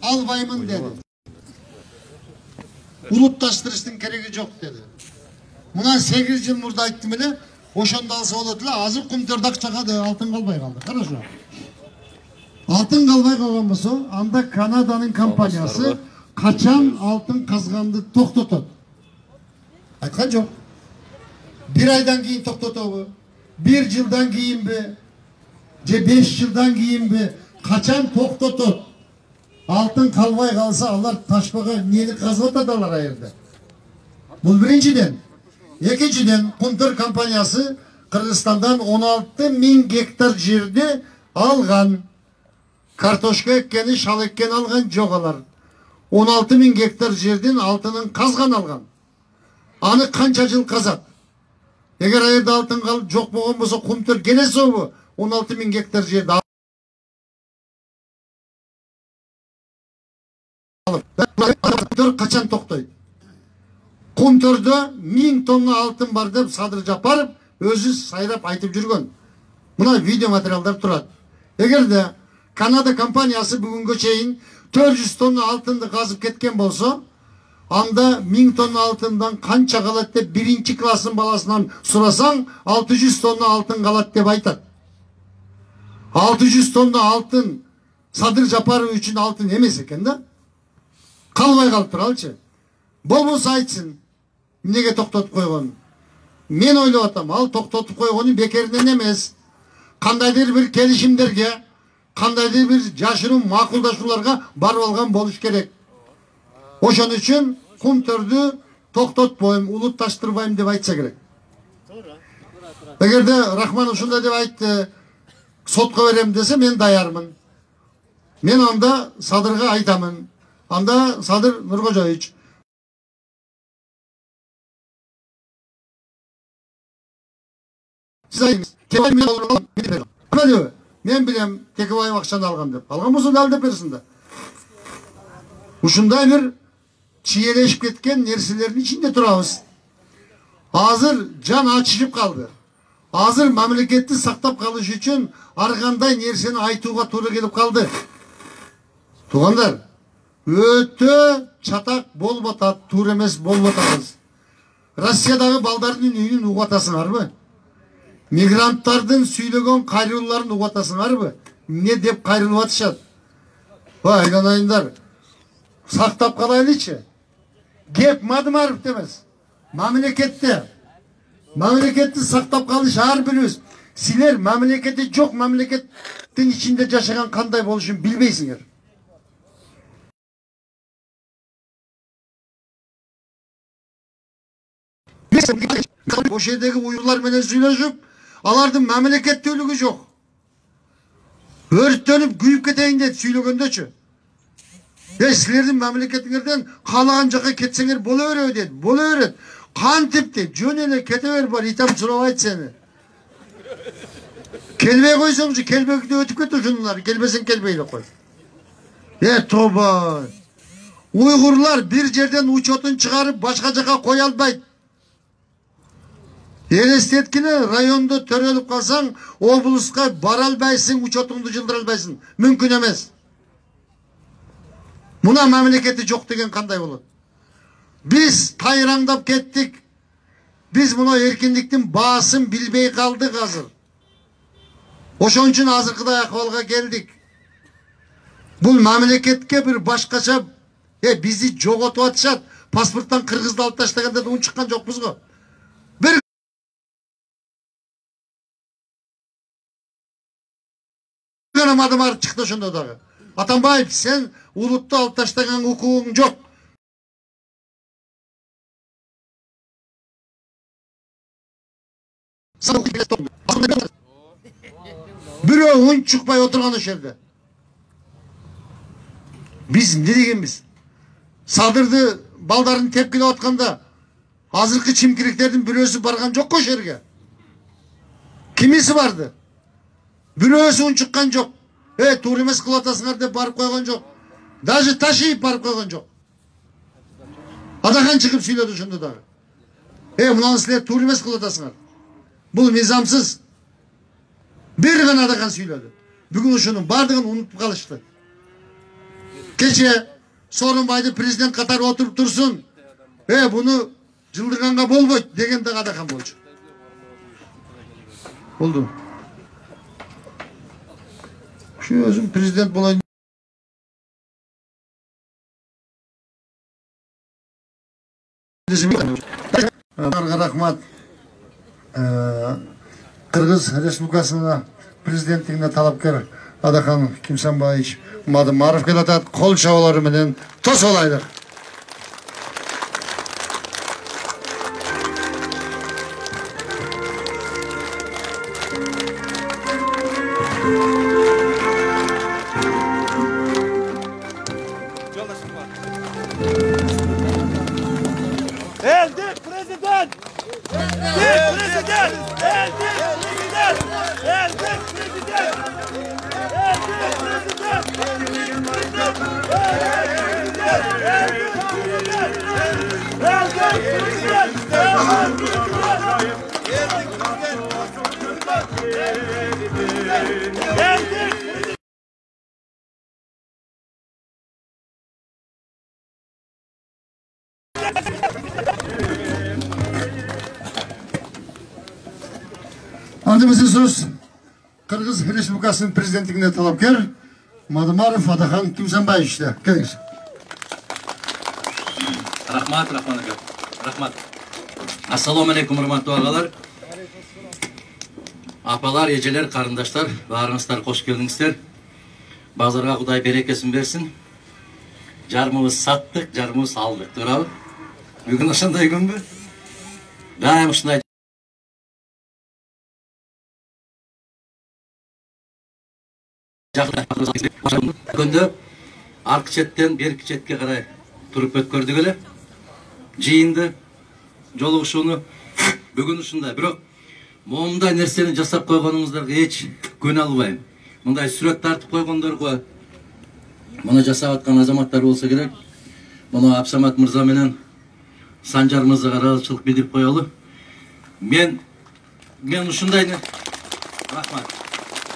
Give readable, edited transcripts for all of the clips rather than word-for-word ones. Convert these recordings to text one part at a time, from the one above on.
albayımın dedi. Ulutlaştırıştın keregi yok dedi. Bundan 8 yıl burada ayttım bile. Oşonda alsa oladı la. Azır kumtördak çakadı. Altın kalbay kaldı. Karışma. Altın kalbay kalgan bu son. Anda Kanada'nın kampanyası kaçan altın kazgandı toktotot. Aytkan yok. Bir aydan giyin toktotobu. Bir yıldan giyin be. 5 yıldan giyin be. Kaçan toktotot. Altın kalbay kalsa Allah taşbaga niyeni kazvatadarlar ayırdı. Bu birinciden. İkinciden Kumtör kampanyası Kırgızistan'dan 16.000 hektar жерде algan. Kartoşka ekkeni, şal ekkeni algan jogalar. 16.000 hektar жерден altının kazgan algan. Anı kança yıl kazat. Eğer ayırda altın kalıp жоқ болған болsa Kumtör gene soğubu. 16.000 hektar жерде alıp. Kaçan toktaydı. Kumtörde 1000 tonna altın var deb Sadır Japarov özü sayrap aytıp жүрgөн. Buna video materiallar turат. Eğer de Kanada kampanyası bugünkü çeyin 400 tonna altındı kazıp ketken bolsa, anda 1000 tonna altından kança kalat deb birinci klasın balasından sorasan 600 tonna altın kalat deb aytat. 600 tonna altın Sadır Japarov için altın emes eken de. Kalbay kalıp turalçı. Bol bolsa aytsın. Nege toktotуп койгон? Men ойлоп атам, ал токтотуп койгону бекеринен эмес. Кандайдыр бир келишимдерге, кандайдыр бир жашыруун макулдашууларга барып алган болуш керек. Ошон үчүн Kumtörдү токтотпойм, улутташтырбайм деп айтса керек. Эгерде Рахман ушундай деп айтты, сотко берем десе мен даярмын. Мен анда Садырга айтамын. Анда Садыр Нуркожоевич men bilem Tekebay'ım akşam algam dep. Algam bolsa dal dep bersin da. Uşunday bir çiyeleşip ketken nerselerdin içinde turabız. Hazır can açışıp kaldı. Hazır memleketni saktap kalış üçün arkanday nerseni aytuğa to'g'ri kelip kaldı. Tug'anlar, ötө çatak bolup atat, to'g'ri emes bolup atabыз. Rossiyadagi baldardын үйүн угуп атасыңарбы? Migranttardын süylөгөн кайрылууларын угуп атасыңарбы? Не деп кайрылып атышат? Айганайындар, сактап калайлычы. Кеп Мадымаров демес. Мамлекетти сактап калыш ар бирибиз. Силер мамлекети жок мамлекеттин ичинде жашаган кандай болушун билбейсиңер. O şeydeki uyurlar menен süйлөшүп, алардын мамлекеттүүлүгү жок. Өрттөнүп күйүп кетейин деп сүйлөгөндөчү. Силердин мамлекетиңерден каалаган жака кетсеңер боло береби дейт. Боло берет. Кантип деп жөн эле кете бер бар, итам сурабайт сени. Келбей койсоңчу, келбекти өтүп кет ушунулар, келбесең келбей эле кой. Тоба. Уйгурлар бир жерден учетун чыгарып башка жака кое албайт. Елестеткені районда төреліп қалсаң, облысқа бара албайсың, учетыңды жылдыра албайсың. Мүмкін емес. Мына мемлекеті жоқ деген қандай болады? Біз тайраңдап кеттік. Біз мына еркіндіктің басын білбей қалдық азыр. Ошон үчүн азыркыдай акыбалга келдик. Бул мемлекетке бір башкача бизди жоготуп атышат. Паспорттан кыргызды алып таштаганда да унчуккан жокпуз го. Бир Мадымаров чыкты ошондо дагы. Атамбаев, сен улутты алып таштаган укугуң жок. Бирөө унчукпай отурган ошол жерде. Биз эмне дегенбиз? Садырды балдарын тепкилеп атканда азыркы чимкиректердин бирөөсү барган жокко ошол жерге. Кимиси барды? Бирөөсү унчуккан жок. Туура эмес кылып атасыңар деп барып койгон жок. Даже ташыйып барып койгон жок. Адахан чыгып сүйлөдү ошондо дагы. Мунаны силер туура эмес кылып атасыңар. Бул мыйзамсыз. Бир гана Адахан сүйлөдү. Бүгүн ошонун бардыгын унутуп калышты. Keşke Sorunbay'da prezident Katar'a oturup dursun. Bunu cıldırganға bolboyt degen de qadakam bolчу. Oldu. Şu özüm prezident bolayın. Rahmat. Kırgız Respublikası'na prezidentliğine talapkar Adakan Kimsanbayevich Madımarov kelatat kol çabaları menen tos olaylar. Eldik prezident! Eldik prezident! Eldik prezident! Eldik prezident! Eldik prezident! Eldik prezident! Andımızın söz Kırgız Respublikası'nın prezidentliğine talapkar Madımarov Adakan Kimsanbayevich'te. Kelingиz. Rahmat. Rahmat. Assalomu alaykum hurmatli ağalar. Apalar, eceler, karındaşlar, barыңыздар hoş geldingizler. Bazarga Kuday berekesin versin. Jarmыбыз sattık, jarmыбыз aldık. Doğru. Bugün ошондой күнбү? Daim ушундай күндө аркы четтен берки четке карай туруп өткөрдүк эле. Жыйынды, жолугушууну бүгүн ушундай. Бирок момундай нерсени жасап койгонуңуздарга эч көөнө албайм. Мындай сүрөт тартып койгондорго муну жасап аткан азаматтар болсо керек. Муну Абсамат мырза менен Санжар мырзага ыраазычылык билдирип коелу. Мен ушундай рахмат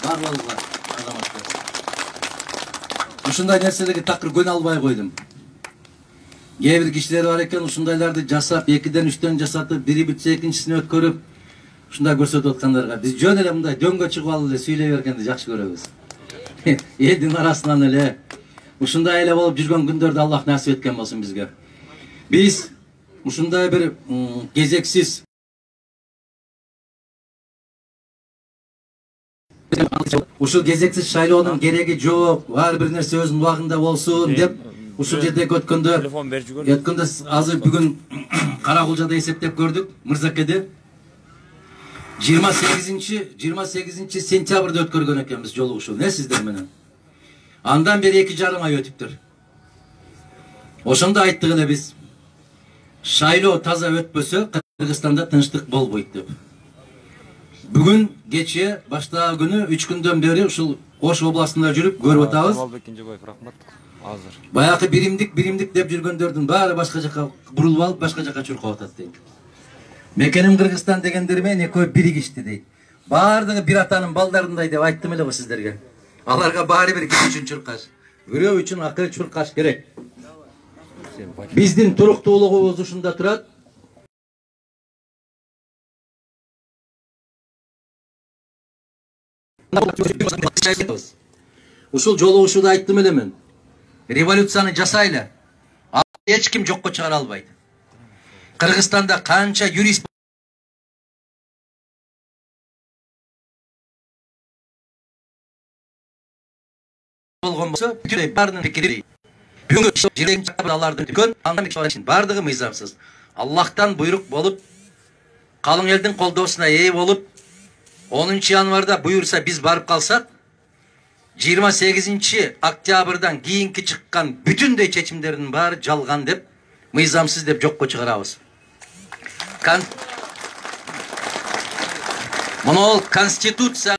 барлыгыңызга азаматтар. Ушундай нерселерге такыр көөнө албай койдум. Кээ бир кишилер бар экен, ушундайларды жасап, 2-ден 3-төн жасатып, бири бүтсө экинчисин өткөрүп, ушундай көрсөтүп аткандарга биз жөн эле мындай дөңгө чыгып алып эле сүйлөй бергенди жакшы көрөбүз. Элдин арасынан эле ушундай эле болуп жүргөн күндөрдү Аллах насип эткен болсун бизге. Биз ушундай бир кезексиз ушул кезексиз шайлоонун кереги жок, ар бир нерсе өзүнүн убагында болсун деп ушул жерде өткөндө азыр бүгүн Каракулжада эсептеп көрдүк, Мырзакеде 28 сентябрда өткөргөн экенбиз жолугушуу. Не сиздер менен? Андан бери 2,5 ай өтүптүр. Ошондо айттык эле биз. Шайлоо таза өтпөсө Кыргызстанда тынчтык болбойт деп. Бүгүн кече баштагы күнү 3 күндөн бери ушул Ош областында жүрүп көрүп атабыз. Баягы биримдик деп жүргөндөрдүн баары башка жака бурулуп алып, башка жака чуркап атат дейт. Мекеним Кыргызстан дегендер менен экөө биригишти дейт. Баардыгы бир атанын балдарындай деп айттым эле го сиздерге. Аларга баары бир ким үчүн чуркаш, бирөө үчүн акыл чуркаш керек. Биздин туруктуулугубуз ушунда турат. Ушул жолугушууда айттым эле мен. Революцияны жасайлы. Эч ким жокко чыгара албайт. Кыргызстанда канча юрист болгон болсо, бүтүн баарынын пикири. Бүгүнкү жерден алардын дүкөн, бардыгы мыйзамсыз. Аллахтан буйрук болуп, калың элдин колдоосуна ээ болуп, 10 январда буйурса биз барып калсак, 28 октябрдан кийинки чыккан бүтүндөй чечимдердин баары жалган деп, мыйзамсыз деп жокко чыгарабыз. Муну конституция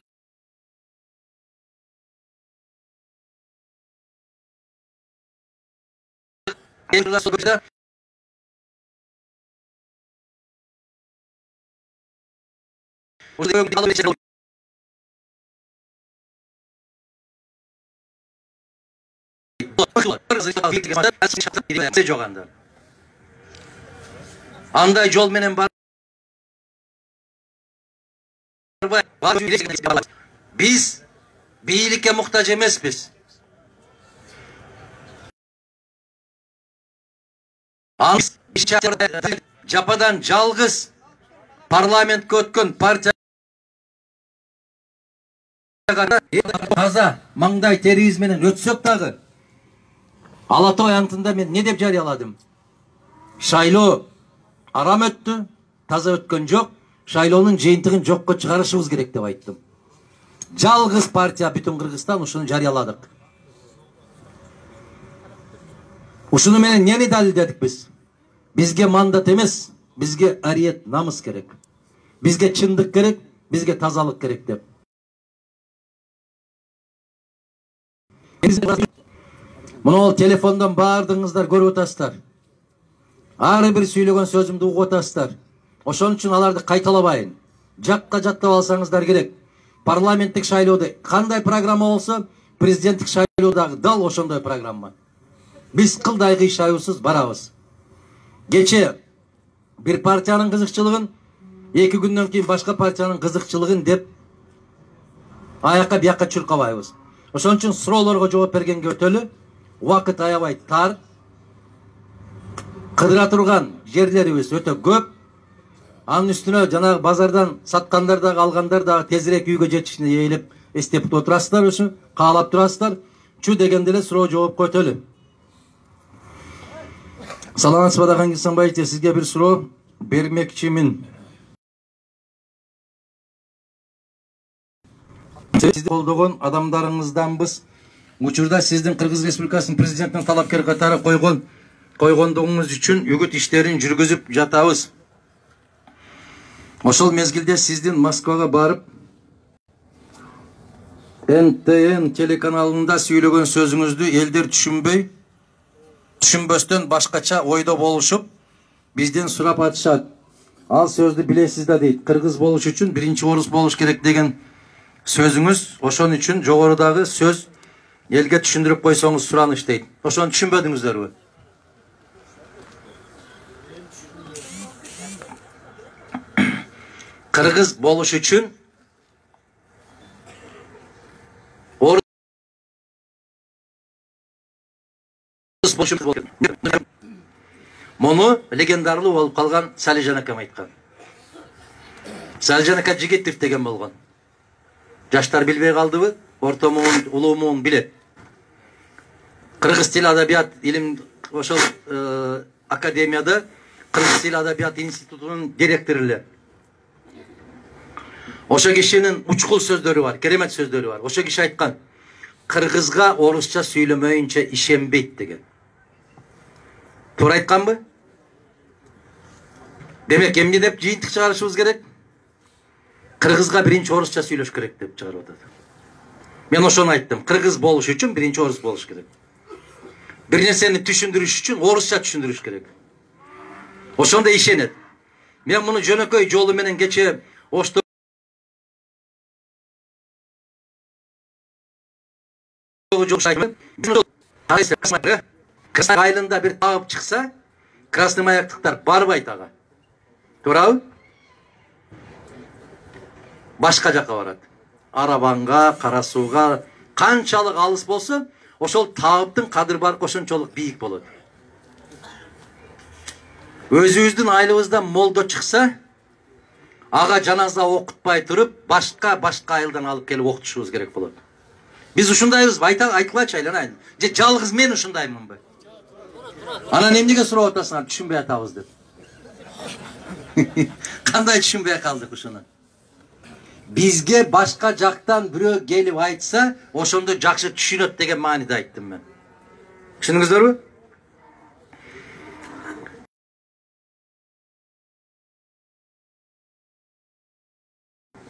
Жоқ анда. Андай жол менен Biz biyilikке muhtaç emespиz. Japadan жалгыз parlamentке өткөн партия таза маңдай теризм менен өтсөк дагы Ала Тоо аянтында мен не деп жарыяладым? Шайлоо арам өттү, таза өткөн жок. Шайлоонун жыйынтыгын жокко чыгарышыбыз керек деп айттым. Жалгыз партия бүтүн Кыргызстан ушуну жарыяладык. Ушуну менен эмнени далилдедик биз? Бизге мандат эмес, бизге ариет, намыс керек. Бизге чындык керек, бизге тазалык керек деп. Мына телефондон баардыгыңыздар көрүп атасыздар. Ар бир сүйлөгөн сөзүмдү угуп атасыздар. Ошон үчүн аларды кайталабайын. Жакка жаттап алсаңыздар керек. Парламенттик шайлоодо кандай программа болсо, президенттик шайлоодагы дал ошондой программа. Биз кылдай кыйшаюусуз барабыз. Кече бир партиянын кызыкчылыгын, 2 күндөн кийин башка партиянын кызыкчылыгын деп аякка бияка чуркабайбыз. Ошон үчүн суроолорго жооп бергенге өтөлү. Убакыт аябай тар. Кыдыра турган жерлерибиз өтө көп. Анын үстүнө жанагы базардан саткандар да алгандар да тезирээк үйгө жетишине ээлеп эстеп отурасыздар, ушу каалап турасыздар. Чү дегенде эле суроо жоопко өтөлү. Саламатсызбы Дархан Кесенбаевич, сизге бир суроо бермекчимин. Сизди колдогон адамдарыңызданбыз. Учурда сиздин Кыргыз Республикасынын президентинин талапкер катары койгондугуңуз үчүн үгүт иштерин жүргүзүп жатабыз. Ошол мезгилде сиздин Москвага барып, НТН телеканалында сүйлөгөн сөзүңүздү элдер түшүнбөстөн башкача ойдо болушуп, бизден сурап атышат. Ал сөздү билесиз да дейт. Кыргыз болуш үчүн биринчи орус болуш керек деген сөзүңүз, ошон үчүн жогорудагы сөз элге түшүндүрүп койсоңуз сураныч дейт. Ошону түшүнбөдүңүздөрбү? Кыргыз болуш үчүн Муну легендарлуу болуп калган Салижан акам айткан. Салижан ака Жигитов деген болгон. Жаштар билбей калдыбы? Орто муун, улуу муун билет. Кыргыз тил адабият илим ошол академияда Кыргыз тил адабият институтунун директору эле. Ошо кишинин учкул сөздөрү бар, керемет сөздөрү бар. Ошо киши айткан: Кыргызга орусча сүйлөмөйүнчө ишенбейт деген. Туура айтканбы? Демек эмне деп жыйынтык чыгарышыбыз керек? Кыргызга биринчи орусча сүйлөш керек деп чыгарып атат. Мен ошону айттым. Кыргыз болуш үчүн биринчи орус болуш керек. Бир нерсени түшүндүрүш үчүн орусча түшүндүрүш керек. Ошондо ишенет. Мен муну жөнөкөй жолу менен кече Ошто Красный айылында бир табып чыкса, красный маяктыктар барбайт ага. Туурабы? Башка жака барат. Арабанга, Кара Сууга, канчалык алыс болсо, ошол табыптын кадыр баркы ошончолук бийик болот. Өзүбүздүн айылыбыздан молдо чыкса, ага жаназа окутпай туруп, башка айылдан алып келип окутушубуз керек болот. Биз ушундайбыз, айтылачы айланайын. Же жалгыз мен ушундаймынбы? Анан эмнеге сурап атасыңар, түшүнбөй атабыз деп. Кандай түшүнбөй калдык ушуну? Бизге башка жактан бирөө келип айтса, ошондо жакшы түшүнөт деген мааниде айттым мен. Түшүндүңүздөрбү?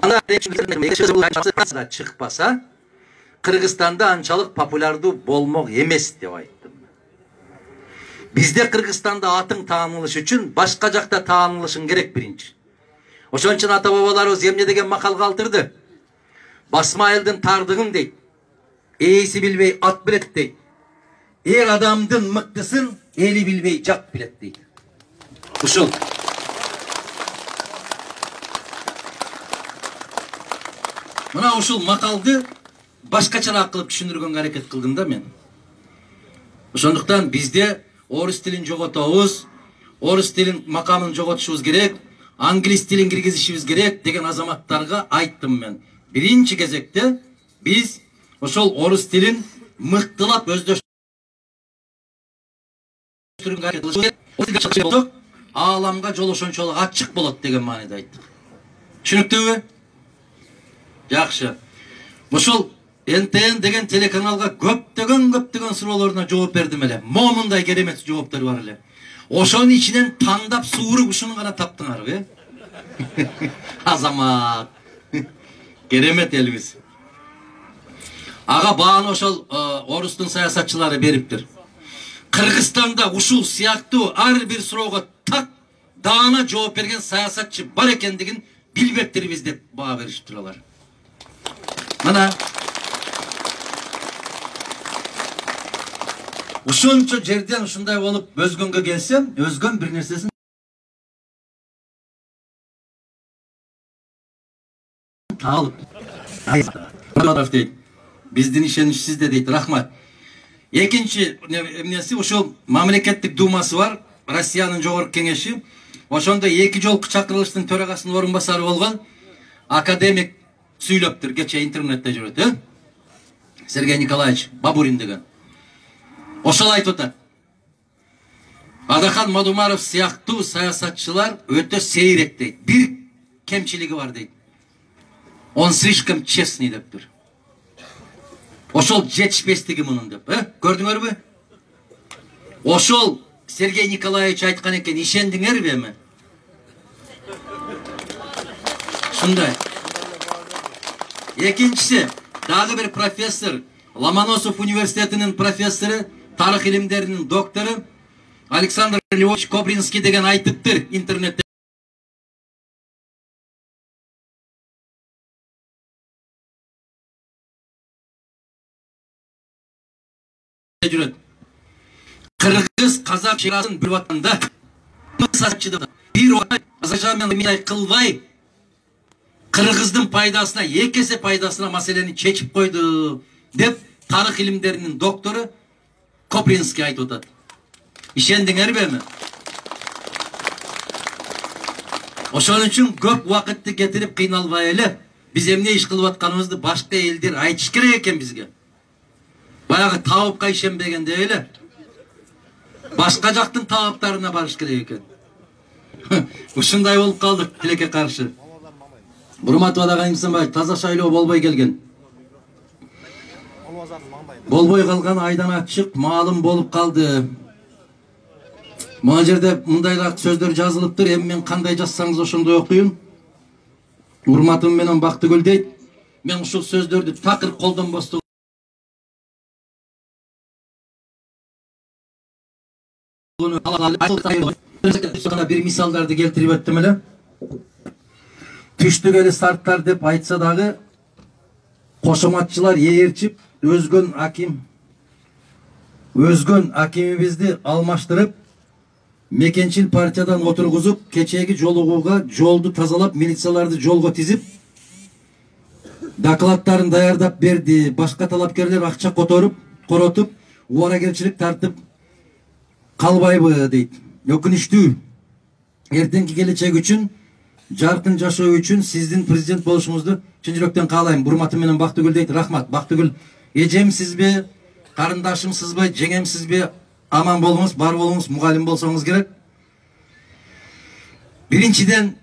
Анда чыкпаса, Кыргызстанда анчалык популярдуу болмок эмес деп айттым. Бизде Кыргызстанда атың таанылыш үчүн башка жакта таанылышың керек биринчи. Ошон үчүн ата бабаларыбыз эмне деген макал калтырды? Басма айылдын тардыгын дейт. Ээси билбей ат билет дейт. er adamdın mıktısın, eli bilbey jat bilet deydi. Uşul. Mına uşul makaldı başkaçarak kılıp düşündürgön hareket kıldım da men. Ошондуктан bizde орус тилин жоготобуз, орус тилин макамын жоготушубуз керек, англис тилин киргизишибиз керек деген азаматтарга айттым мен. Биринчи кезекте биз ошол орус тилин мыктылап өздөштүргөн ааламга жол ошончолук ачык болот деген мааниде айттык. Түшүнүктүүбү? Жакшы. Ошол НТН деген телеканалга көптөгөн суроолоруна жооп бердим эле. Момундай керемет жооптор бар эле. Ошонун ичинен тандап сууруп ушуну гана таптыңарбы, Азамат. Керемет элибиз. Ага бааны ошол орустун саясатчылары бериптир. Кыргызстанда ушул сыяктуу ар бир суроого так даана жооп берген саясатчы бар экендигин билбептирбиз деп баа беришиптир алар. Мына ушунча жерден ушундай болуп өзгөнгө келсем, өзгөн бир нерсесин алып дейт. Биздин ишеничсиз де дейт. Рахмат. Экинчи эмнеси ушул мамлекеттик думасы бар, Россиянын жогорку кеңеши. Ошондо 2 жолку чакырылыштын төрагасынын орун басары болгон академик сүйлөптүр, кече интернетте жүрөт, Сергей Николаевич Бабурин деген. Ошол айтып атат. Адахан Мадумаров сыяктуу саясатчылар өтө сейрек дейт. Бир кемчилиги бар дейт. Он слишком честный дептир. Ошол жетишпестиги мунун деп, көрдүңөрбү? Ошол Сергей Николаевич айткан экен, ишендиңерби эми? Шундай. Экинчиси, дагы бир профессор, Ломоносов университетинин профессору, тарых илимдеринин доктору Александр Львович Кобринский деген айтыптыр интернетте. Кыргыз казак чегарасын бөлүп атканда бир азажамен мындай кылбай Кыргыздын пайдасына, эки эсе пайдасына маселени чечип койду деп тарых илимдеринин доктору Кобринский айтып атат. Ишендиңерби эми? Ошон үчүн көп убакытты кетирип кыйналбай эле биз эмне иш кылып атканыбызды башка элдер айтыш керек экен бизге. Баягы табыпка ишенбегенде эле башка жактын табыптарына барыш керек экен. Ушундай болуп калдык тилекке каршы. Урматтуу Адаган Имсанбаев таза шайлоо болбой келген. Болбой калган айдан ачык маалым болуп калды. Мына жерде мындайлак сөздөр жазылыптыр. Эми мен кандай жазсаңыз ошондой окуйм. Урматым менен Бактыгүл дейт. Мен ушул сөздөрдү такыр колдонбостук бир мисалдарды келтирип өттүм эле. Түштүк эле старттар деп айтса дагы кошоматчылар ээрчип өзгөн акимибизди алмаштырып мекенчил партиядан отургузуп кечеги жолугууга жолду тазалап милицияларды жолго тизип докладдарын даярдап берди. Башка талапкерлер акча коротуп убаракерчилик тартып калбайбы дейт. Өкүнүчтүү. Эртеңки келечек үчүн, жаркын жашоо үчүн сиздин президент болушуңузду чын жүрөктөн каалайм. Урматым менен Бактыгүл дейт. Рахмат. Бактыгүл, эжемсизби, карындашымсызбы, жеңемсизби, аман болуңуз, бар болуңуз, мугалим болсоңуз керек. Биринчиден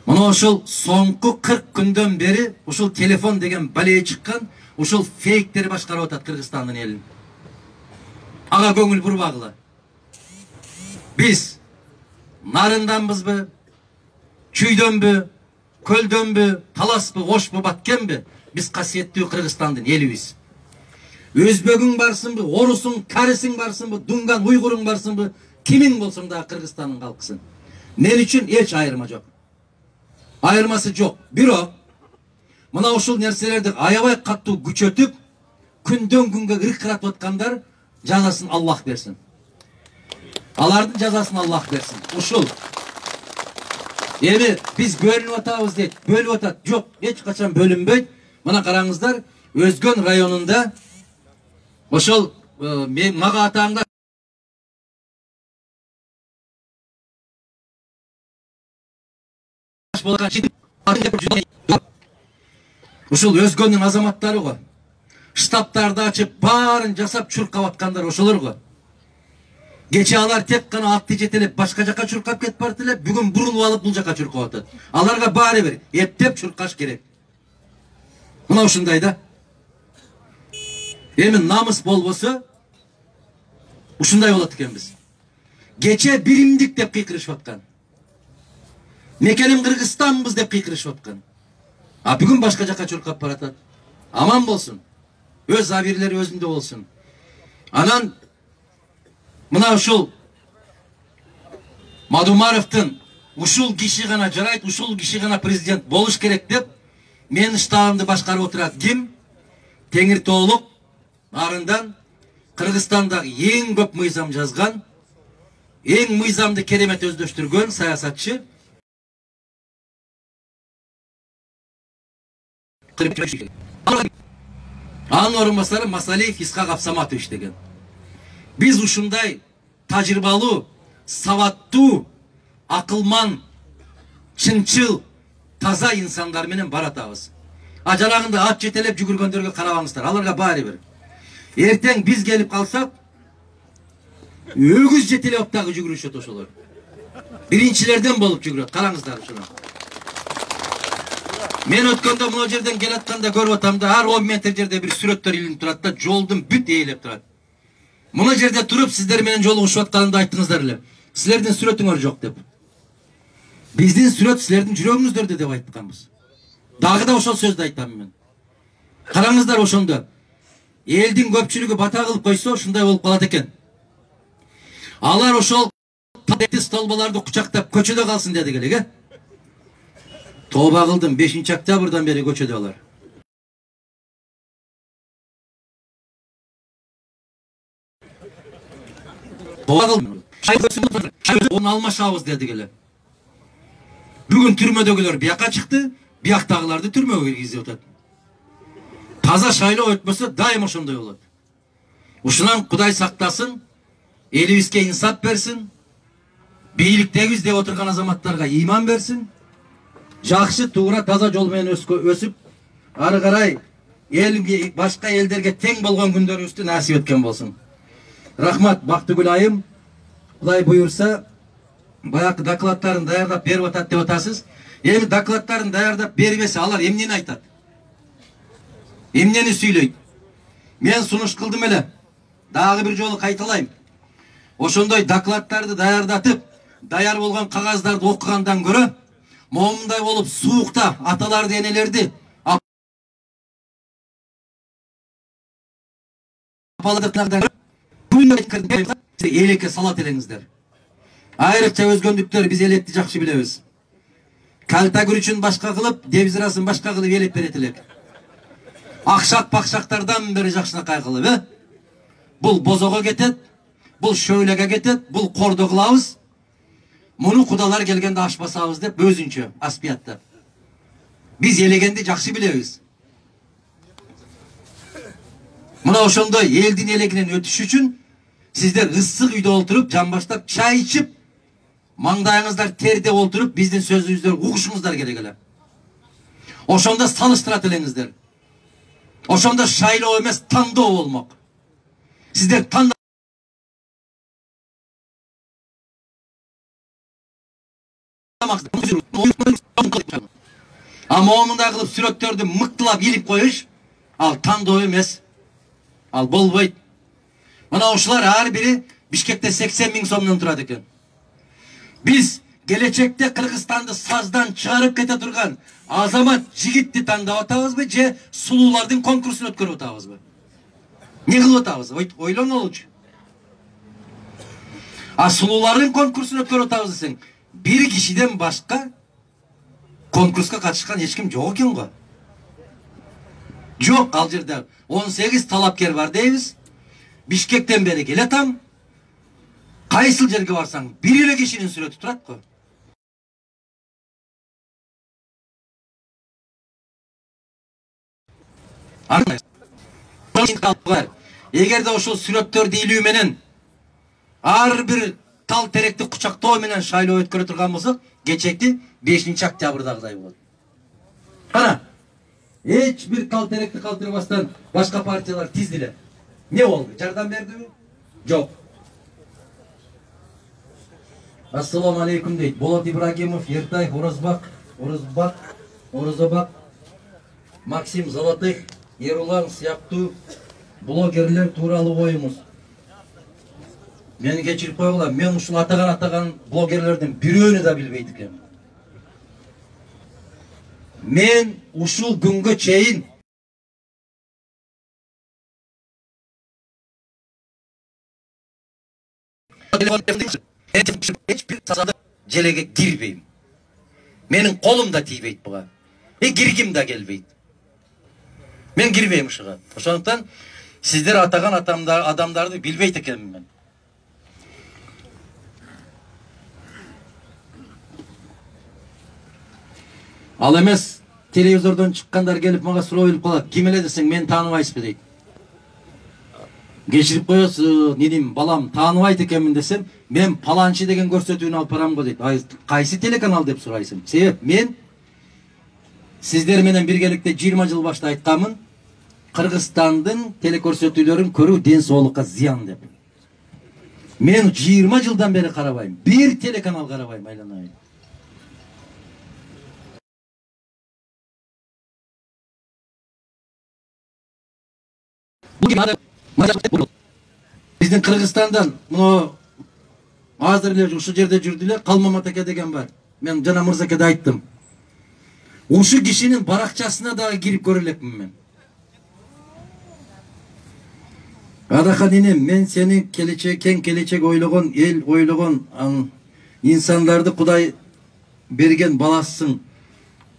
мына ушул соңку 40 күндөн бери ушул телефон деген балее чыккан, ушул фейктер башкарып атат Кыргызстандын элин. Ага көңүл бурбагыла. Биз нарынданбызбы, чүйдөнбү, көлдөнбү, таласпы, ошпу, баткенби? Биз касиеттүү Кыргызстандын элибиз. Өзбөгүң барсынбы, орусуң, карисиң барсынбы, дунган, уйгуруң барсынбы, кимиң болсоң да Кыргызстандын калкысын. Мен үчүн эч айырма жок. Айырмасы жоқ. Бирок мына ушул нерселерди аябай катуу күчөтүп, күндөн күнгө ыркыратып аткандар жазасын Аллах берсин. Алардын жазасын Аллах берсин. Ушул эми биз бөлүнүп атабыз дейт. Бөлүп атат. Жок, эч качан бөлүнбөйт. Мына караңыздар, Өзгөн районунда ошол мага атаңда ушул Өзгөндүн азаматтары го. Штабтарды ачып, баарын жасап чуркап аткандар ошолор го. Кече алар тек гана атты жетелеп башка жака чуркап кетип барды эле, бүгүн бурулуп алып бул жака чуркап атат. Аларга баары бир эптеп чуркаш керек. Мына ушундай да. Эми намыс болбосо ушундай болот экенбиз. Кече биримдик деп кыйкырышып аткан. Мекеним Кыргызстанбыз деп кыйкырышып аткан. А бүгүн башка жака чуркап баратат. Аман болсун. Өз абирлери өзүндө болсун. Анан мына ушул Мадумаровдун ушул киши гана жарайт, ушул киши гана президент болуш керек деп менин штабымды башкарып отурат ким? Теңиртоолук арындан Кыргызстандагы эң көп мыйзам жазган, эң мыйзамды керемет өздөштүргөн саясатчы. Анын орун басары Масалиев Исхак Абсаматович деген. Биз ушундай тажрыйбалуу, сабаттуу, акылман, чынчыл, таза инсандар менен баратабыз. А жанагында ат жетелеп жүгүргөндөргө карабаңыздар, аларга баары бир. Эртең биз келип калсак, өгүз жетелеп дагы жүгүрүшөт ошолор. Биринчилерден болуп жүгүрөт, караңыздар ушуну. Мен өткөндө мына жерден келатканда көрүп атам да, ар 10 метр жерде бир сүрөттөр илинип турат да, жолдун бүт ээлеп турат. Мына жерде туруп сиздер менен жолугушуп атканымды айттыңыздар эле. Силердин сүрөтүңөр жок деп. Биздин сүрөт силердин жүрөгүңүздөрдө деп айтканбыз. Дагы да ошол сөздү айтам мен. Караңыздар ошондо. Элдин көпчүлүгү бата кылып койсо ушундай болуп калат экен. Алар ошол татты столбаларды кучактап көчөдө калсын дедик эле. Тооба кылдым, 5-октябрдан бери көчөдө алар. Тооба кылдым. Onu almaşabız dedik эле. Бүгүн түрмөдөгүлөр бияка чыкты, бияктагыларды түрмөгө киргизип атат. Таза шайлоо өтпөсө дайым ошондой болот. Ушунан Кудай сактасын, элибизге инсап берсин, бийликтеги деп отурган азаматтарга иман берсин. Жакшы, туура, таза жол менен өсүп, ары карай элге, башка элдерге тең болгон күндөрүбүздү насип эткен болсун. Рахмат, Бактыгүл айым. Кудай буйурса, баягы докладтарын даярдап берип атат деп атасыз. Эми докладтарын даярдап бербесе, алар эмнени айтат? Эмнени сүйлөйт? Мен сунуш кылдым эле. Дагы бир жолу кайталайм. Ошондой докладтарды даярдатып, даяр болгон кагаздарды окугандан көрө, момундай болуп суукта аталарды, энелерди апалыктардан элекке салат элеңиздер. Айрыкча өзгөндүктөр биз электи жакшы билебиз. Калта күрүчүн башка кылып, дебизрасын башка кылып элеп берет элек. Акшак пакшактардан бери жакшынакай кылып, бул бозого кетет, бул шөйлөгө кетет, бул кордо кылабыз. Муну кудалар келгенде ашпасабыз деп өзүнчө аспияттап. Биз элегенди жакшы билебиз. Мына ошондой элдин элегинен өтүш үчүн сиздер ысык үйдө олтуруп, жамбаштап, чай ичип, маңдайыңыздар терде олтуруп, биздин сөзүбүздү угушуңуздар керек эле. Ошондо салыштырат элеңиздер. Ошондо шайлоо эмес, тандоо болмок. Сиздер тандоо момундай кылып сүрөттөрдү мыктылап илип коюш, ал тандоо эмес. Ал болбойт. Мына ушулар ар бири Бишкекте 80 000 сомдон турат экен. Биз келечекте Кыргызстанды саздан чыгарып кете турган азамат жигитти тандап атабызбы же сулуулардын конкурсун өткөрүп атабызбы? Не кылып атабыз? Ойлоңолучу. А сулуулардын конкурсун өткөрүп атабыз десең, бир кишиден башка Konkurska katışkan hiç kim yok eкен go. Yok, al жерде 18 talapker var deybiz. Bişkekten beri geletam. Kayısıl жерге барсаң, bir эле кишинин сүрөтү турат го. Эгерде ошол сүрөттөрдү илүү менен ар бир тал теректи кучактоо менен шайлоо өткөрө турган болсок, кечеки 5-октябрдагыдай болот. Кана, эч бир тал теректи калтырбастан башка партиялар тиздиле. Не болду? Жардам бердиби? Жок. Ассаламу алейкум дейт. Болот Ибрагимов, Ертай Орозобак, Максим Золотых, Ерулан сыяктуу блогерлер тууралуу оюмуз. Мени кечирип койгула, мен ушул атаган блогерлердин бирөөнү да билбейт экенмин. Мен ушул күнгө чейин эч бир тазада желеге кирбейм. Менин колум да тийбейт буга. Киргим да келбейт. Мен кирбейм ушуга. Ошондуктан сиздер атаган адамдарды билбейт экенмин мен. Ал эмес телевизордон чыккандар келип мага суроо берип калат. Ким эле десең, мен тааныбайсызбы дейт. Кечирип коесуз, нидим, балам, тааныбайт экенмин десем, мен паланчы деген көрсөтүүнү алып барам го дейт. Кайсы телеканал деп сурайсың? Себеп мен сиздер менен биргеликте 20 жыл башта айтканмын, Кыргызстандын телекөрсөтүүлөрүн көрүү ден соолукка зыян деп. Мен 20 жылдан бери карабайм. Бир телеканал карабайм, айланайын. Биздин Кыргызстандан азыр эле ушул жерде жүрдүлөр, Калмамат аке деген бар. Мен жана Мырзакеде айттым. Ушу кишинин баракчасына дагы кирип көрө элекмин мен. Адахан инем, мен сени кең келечек ойлогон, эл ойлогон инсандарды Кудай берген баласысың.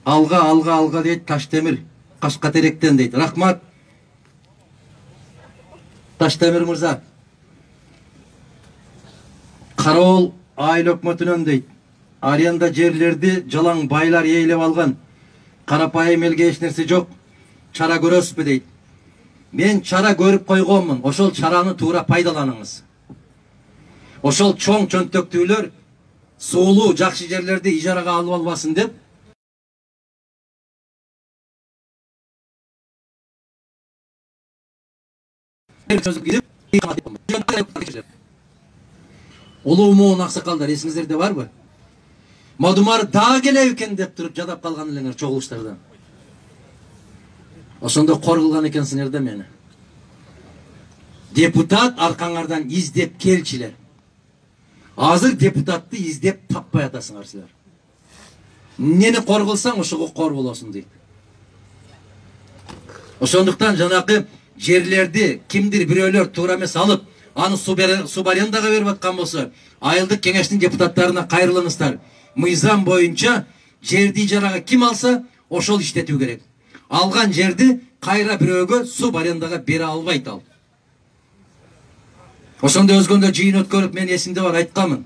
Алга дейт Таштемир, Кашкатеректен дейт. Рахмат. Таштемир мырза. Кароол айыл өкмөтүнөн дейт. Аренда жерлерди жалаң байлар ээлеп алган. Карапайым элге эч нерсе жок. Чара көрөсүзбү дейт. Мен чара көрүп койгонмун. Ошол чараны туура пайдаланыңыз. Ошол чоң чөнтөктүүлөр суулуу жакшы жерлерди ижарага алып албасын деп улуу моон аксакалдар эсиңиздерде барбы? Мадумар дагы келеби экен деп туруп жадап калган элеңер чогулуштардан. Ошондо кор кылган экенсиңер да мени. Депутат аркаңардан издеп келчилер. Азыр депутатты издеп таппай атасыңар силер. Нени кор кылсаң ошого кор болосуң дейт. Ошондуктан жанакы жерлерди кимдир бирөөлөр туура эмес алып, аны субарендага берип аткан болсо, айылдык кеңештин депутаттарына кайрылыңыздар. Мыйзам боюнча жерди ижарага ким алса, ошол иштетүү керек. Алган жерди кайра бирөөгө субарендага бере албайт ал. Ошондо өзгөндө жыйын өткөрүп мен эсимде бар айтканмын.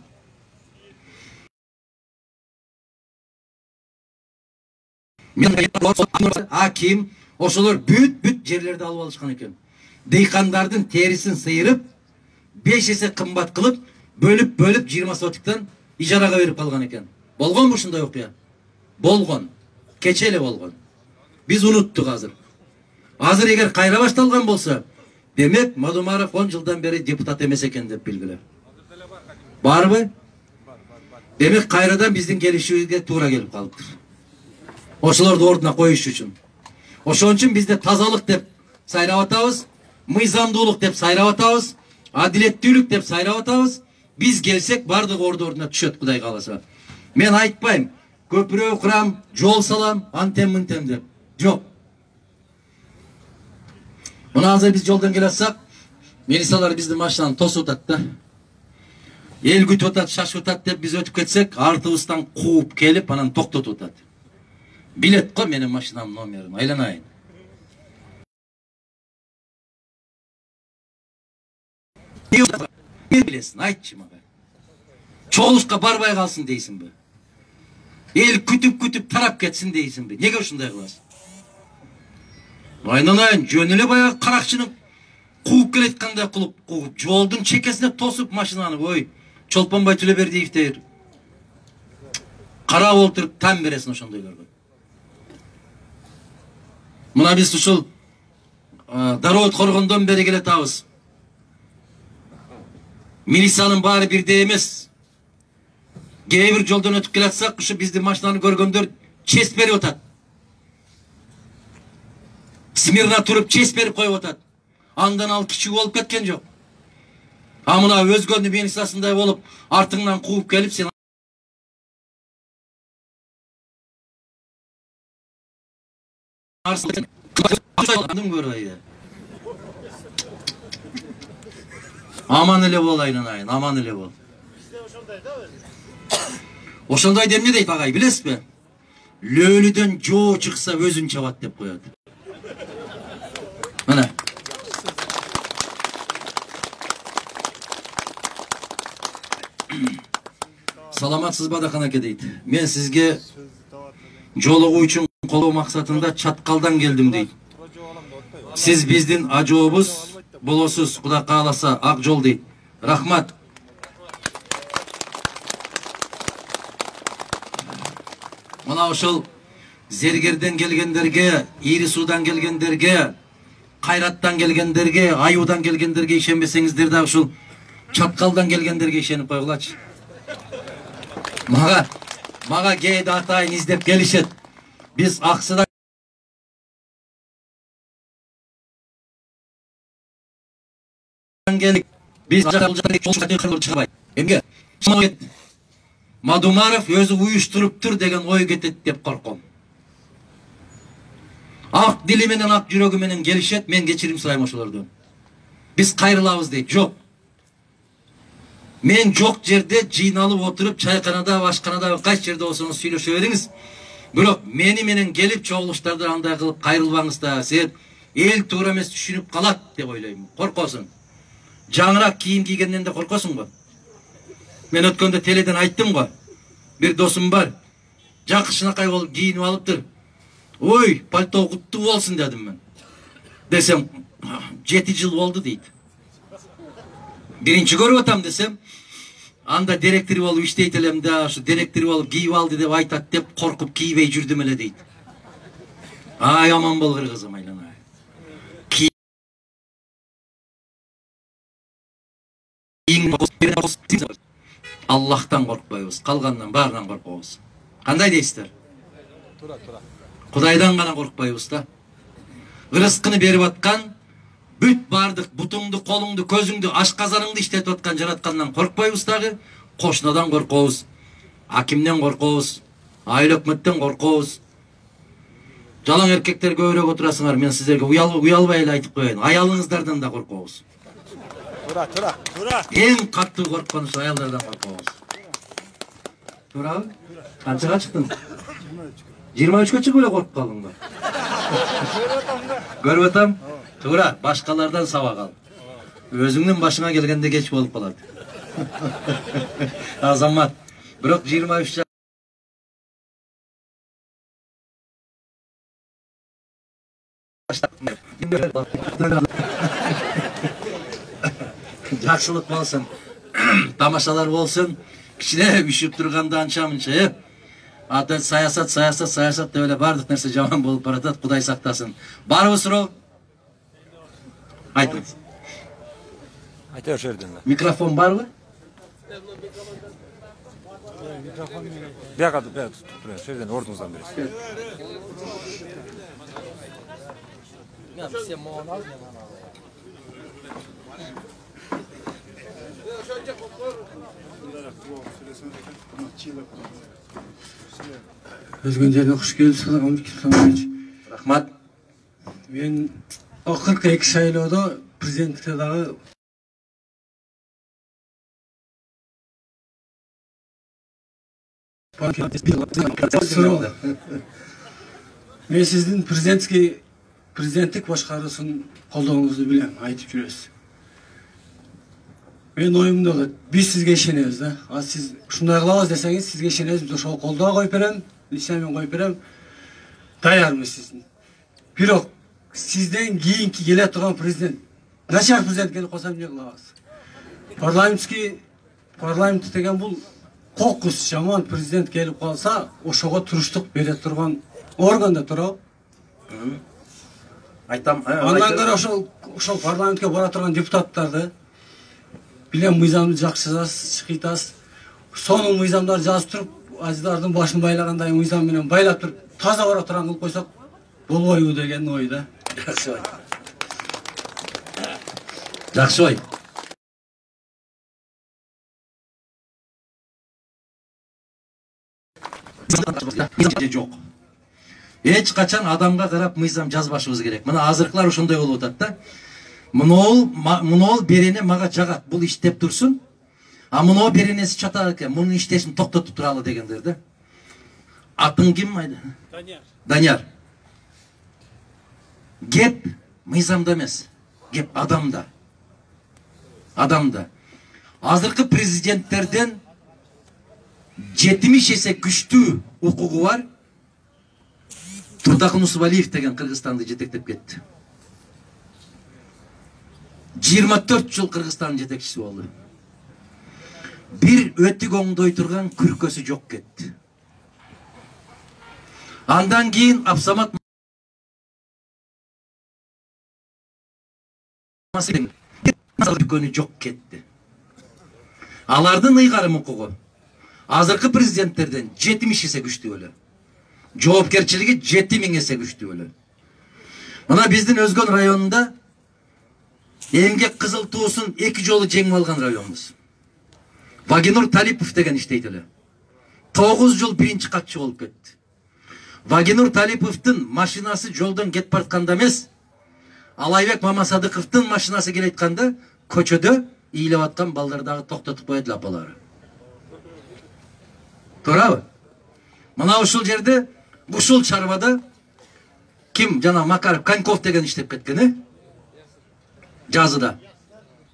Аким ошолор бүт жерлерди алып алышкан экен. Дыйкандардын терисин сыйырып, 5 эсе кымбат кылып, бөлүп 20 сотиктан ижарага берип калган экен. Болгонбу ушундай окуя? Болгон. Кече эле болгон. Биз унуттук азыр. Азыр эгер кайра башталган болсо, демек Мадумаров 10 жылдан бери депутат эмес экен деп билгиле. Барбы? Демек кайрадан биздин келишүүбүзгө туура келип калыптыр. Ошолорду ордуна коюш үчүн. Ошон үчүн бизде тазалык деп сайрап атабыз, мыйзамдуулук деп сайрап атабыз, адилеттүүлүк деп сайрап атабыз. Биз келсек бардык ордуна түшөт Кудай кааласа. Мен айтпайм, көпүрө курам, жол салам, антем-мынтем деп. Жок. Мына азыр биз жолдон келе атсак, милициялар биздин машинаны тосуп атат да. Эл күтүп атат, шашып атат деп биз өтүп кетсек, артыбыздан кууп келип, анан токтотуп атат. Bilet ko menin maşinamın nomerini, aylanayın. Ne bilesin, aytçı mı be? Çoğuluşka barbay kalsın deysin be. El kütüp tarap ketsin deysin be. Nege uşunday kılasın? Aylanayın, jönüle bayağı karakçının kuğup keletkanday kılıp kuğup, joldun çekesine tosup maşinanı, oy. Çolpanbay Tüleberdiyev deyir. Kara oltırıp tam veresin oşandaylar be. Muna biz uşul Daroğut korgundan beri gele tağız. Milisanın bari bir deyemez. Geye bir yoldan ötüp gelatsak, şu bizde maçlarını görgöndür, çest beri otat. Smirna turup çest beri koyup otat. Andan al küçük olup ketken yok. Amına özgönlü Milisasında olup, artığından kuğup gelip sen arsın. Andım görüyor. Aman ele bol ayın, aman ele bol. Oşanday demne deyip ağay, biles mi? Lölüden jo çıksa özün çavat dep koyadı. Mana. Salamatsız badakana deydi. Men sizge joluğu üçün kolu maksatında Çatkaldan geldim deydi. Siz bizdin acobuz, bolosuz, kuda kalasa ak jol deydi. Rahmat. Ona oşul zergerden gelgenderge, iri sudan gelgenderge, kayrattan gelgenderge, ayudan gelgenderge işenmesengizdir de oşul Çatkaldan gelgenderge işenip koyulaç. Maga geyde atayın izlep gelişet. Biz Aksı'dan geldik. Biz Emge Madumarov özü uyuşturuptur degen oy getet dep korkom. Ak dili menen ak жүрөгү менен gelişet, men geçirim surayım oşolordu. Biz kayrılabız deyip, yok. Men çok jerde jıynalıp oturup çaykanada, başkanada kaç yerde olsanız süйлöşe beriniz. Bирок meni menen gelip çoğuluşlarda андай kılıp kayrılbаңыз da, sen el туура эмес түшүнүп калат деп ойлойм. Коркосуң. Жаңыраак кийим кийгенден de коркосуң го. Men ötkönde teleden ayttım go. Bir dosum var. Jakışınakay bolup giyinip alıptır. Oy, palto kutlu bolsun dedim ben. Desem 7 yıl oldu deydi. Birinci görüp atam desem, anda direktörü olup işteytelem de, şu direktörü olup giyip aldı dep aytat dep korkup giybey jürdüm ele deydi. Ay aman bol kızım aylan. Allah'tan korkpayız, kalgandan barından korkpayız. Kanday deysizler? Kudaydan gana korkpayız da. Rızkını berip atkan, büt bardık, butuңdu, kolуңdu, közüңdü, aşkazanыңды işletip atkan jaratkandan korkpayız dağı, koşnadan korkpayız, hakimden korkpayız, aile hükmetten korkpayız. Jalan erkekler köbürөөк oturasыңар, men sizlerge uyalbay ele aytıp koyayım, ayalыңızdardan da korkpayız. En katlı korkmanış ayallardan korkpayız. Tura abi, kançaga çıktın? 23'e çık öyle korkup kaldın da. Görüp atam, Tura, başkalardan sabah kal. Özüңнүн başına gelgende geç bolup kaladı. Azamat, bırak 23 Жақсылық болсын, тамашалар болсын, кішіне үшіп тұрғанда анша-мынша, аты саясат деп эле бардық нәрсе жаман болып баратат, Құдай сақтасын. Бар сұрау? Айтыңыз. Айта жерден. Микрофон бар ғой? Бияқа тұр, жерден ордыңыздан бересіз. Özgünce'yle hoş geldiniz. Rahmat. Ben o 42 sayılarda prezidentlikte dağı Мен сіздің президенттік башқаруусын қолдауыңызды білем, айтып жүресіз. Мен ойымда болады, біз сізге ішенеміз да. Ал сіз шундай қылабыз десеңіз, сізге ішенеміз, біз ошол қолдау қойып берем, личный қойып берем. Даярмыз сіздің. Бирок сізден кейінки келе тұрған президент, начар президент келіп қалсам не қылабыз? Парламент деген бұл қоқыс жаман президент келіп қалса, ошоға туруштук бере тұрған органда турабы. Айтам. Андан көрө ошол парламентке бара турган депутаттарды билем мыйзамды жакшы жазасыз, чыкытасыз. Сонун мыйзамдарды жазып туруп, аждардын башын байлагандай мыйзам менен байлап туруп, таза бара турган кылып койсок болбойбу деген ой да. Жакшы ой. Жакшы ой. Жок. Эч качан адамга карап мыйзам жазбашыбыз керек. Мына азыркылар ошондой болуп атат да. Мынол берене мага жагат, бул иштеп турсун. А мыноо беренеси чатак экен, мунун иштешин токтотуп туралы дегендер да. Атың ким айда? Данияр. Геп мыйзамда эмес, геп адамда. Адамда. Азыркы президенттерден 70 есе күчтүү укугу бар. Турдакын Усубалиев деген Кыргызстанды жетектеп кетти. 24 жыл Кыргызстандын жетекчиси болду. Бир өтүк оңдой турган күркөсү жок кетти. Андан кийин Абсамат күркөнү жок кетти. Алардын ыйгарым укугу азыркы президенттерден 70 есе күчтүү эле. Жоопкерчилиги 7000 есе күчтүү эле. Мына биздин Өзгөн районунда эмгек кызыл туусун 2 жолу жеңип алган районубуз. Вагинур Талипов деген иштейт эле. 9 жыл биринчи катчы болуп кетти. Вагинур Талиповдун машинасы жолдон кетип баратканда эмес, Алайбек Мамасадыковдун машинасы келе атканда көчөдө ыйлап аткан балдардагы токтотуп коет апалары. Туурабы? Мына ушул жерде, ушул чарбада ким жана Макаров Коньков деген иштеп кеткен, жазыда.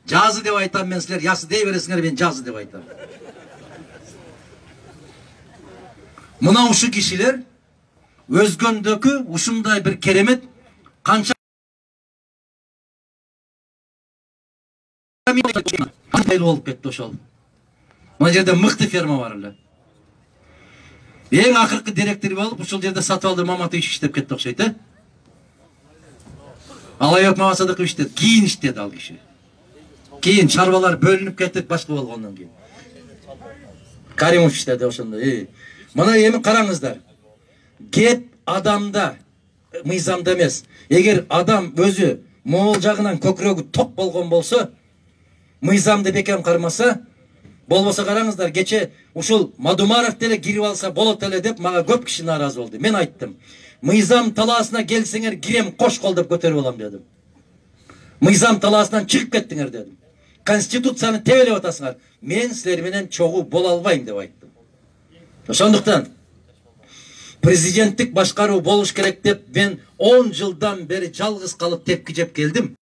Жазы деп айтам мен, силер ясы дей бересиңер, мен жазы деп айтам. Мына ушу кишилер Өзгөндөгү ушундай бир керемет канча болуп кетти ошол. Мына жерде мыкты ферма бар эле. Эң акыркы директор болуп, ушул жерде Сатыбалды Маматович иштеп кетти окшойт, Алайбек Мамасадыков иштеди, кийин иштеди ал киши. Кийин чарбалар бөлүнүп кетип башка болгондон кийин. Каримов иштеди ошондой. Мына эми караңыздар. Кеп адамда, мыйзамда эмес. Эгер адам өзү моол жагынан көкүрөгү ток болгон болсо, мыйзамды бекем кармаса, болбосо караңыздар, кече ушул Мадумаров деле кирип алса болот эле деп мага көп киши нааразы болду. Мен айттым, мыйзам талаасына келсеңер кирем кош кол деп көтөрүп алам дедим. Мыйзам талаасынан чыгып кеттиңер дедим. Конституцияны тебелеп атасыңар. Мен силер менен чогуу боло албайм деп айттым. Ошондуктан президенттик башкаруу болуш керек деп мен 10 жылдан бери жалгыз калып тепки жеп келдим.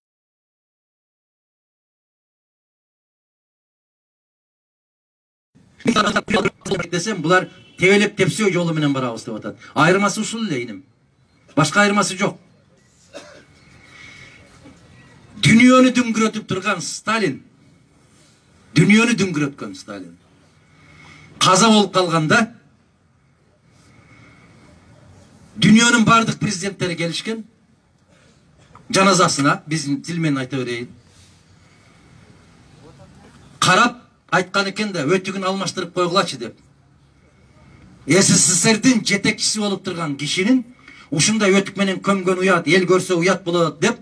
Десем, булар тебелеп тепсөө жолу менен барабыз деп атат. Айырмасы ушул эле иним. Башка айырмасы жок. Дүйнөнү дүңгүрөтүп турган Сталин, дүйнөнү дүңгүрөткөн Сталин каза болуп калганда дүйнөнүн бардык президенттери келишкен жаназасына, биздин тил менен айта берейин. Карап айткан экен да, өтүгүн алмаштырып койгулачы деп. СССРдин жетекчиси болуп турган кишинин ушундай өтүк менен көмгөн уят, эл көрсө уят болот деп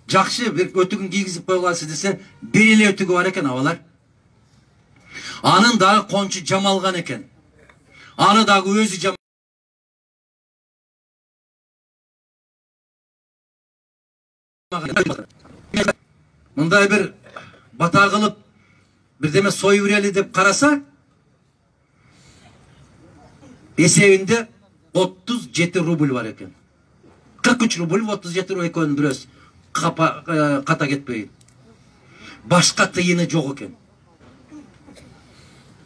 жакшы бир өтүгүн кийгизип койгулачы десе, бир эле өтүгү бар экен абалар. Анын дагы кончу жамалган экен. Аны дагы өзү жамалган. Мындай бир бата кылып бирдеме союп берели деп караса, эсебинде 37 рубль бар экен. 43 рубль 37 рубль экөөнүн бирөөсү ката кетпей. Башка тыйыны жок экен.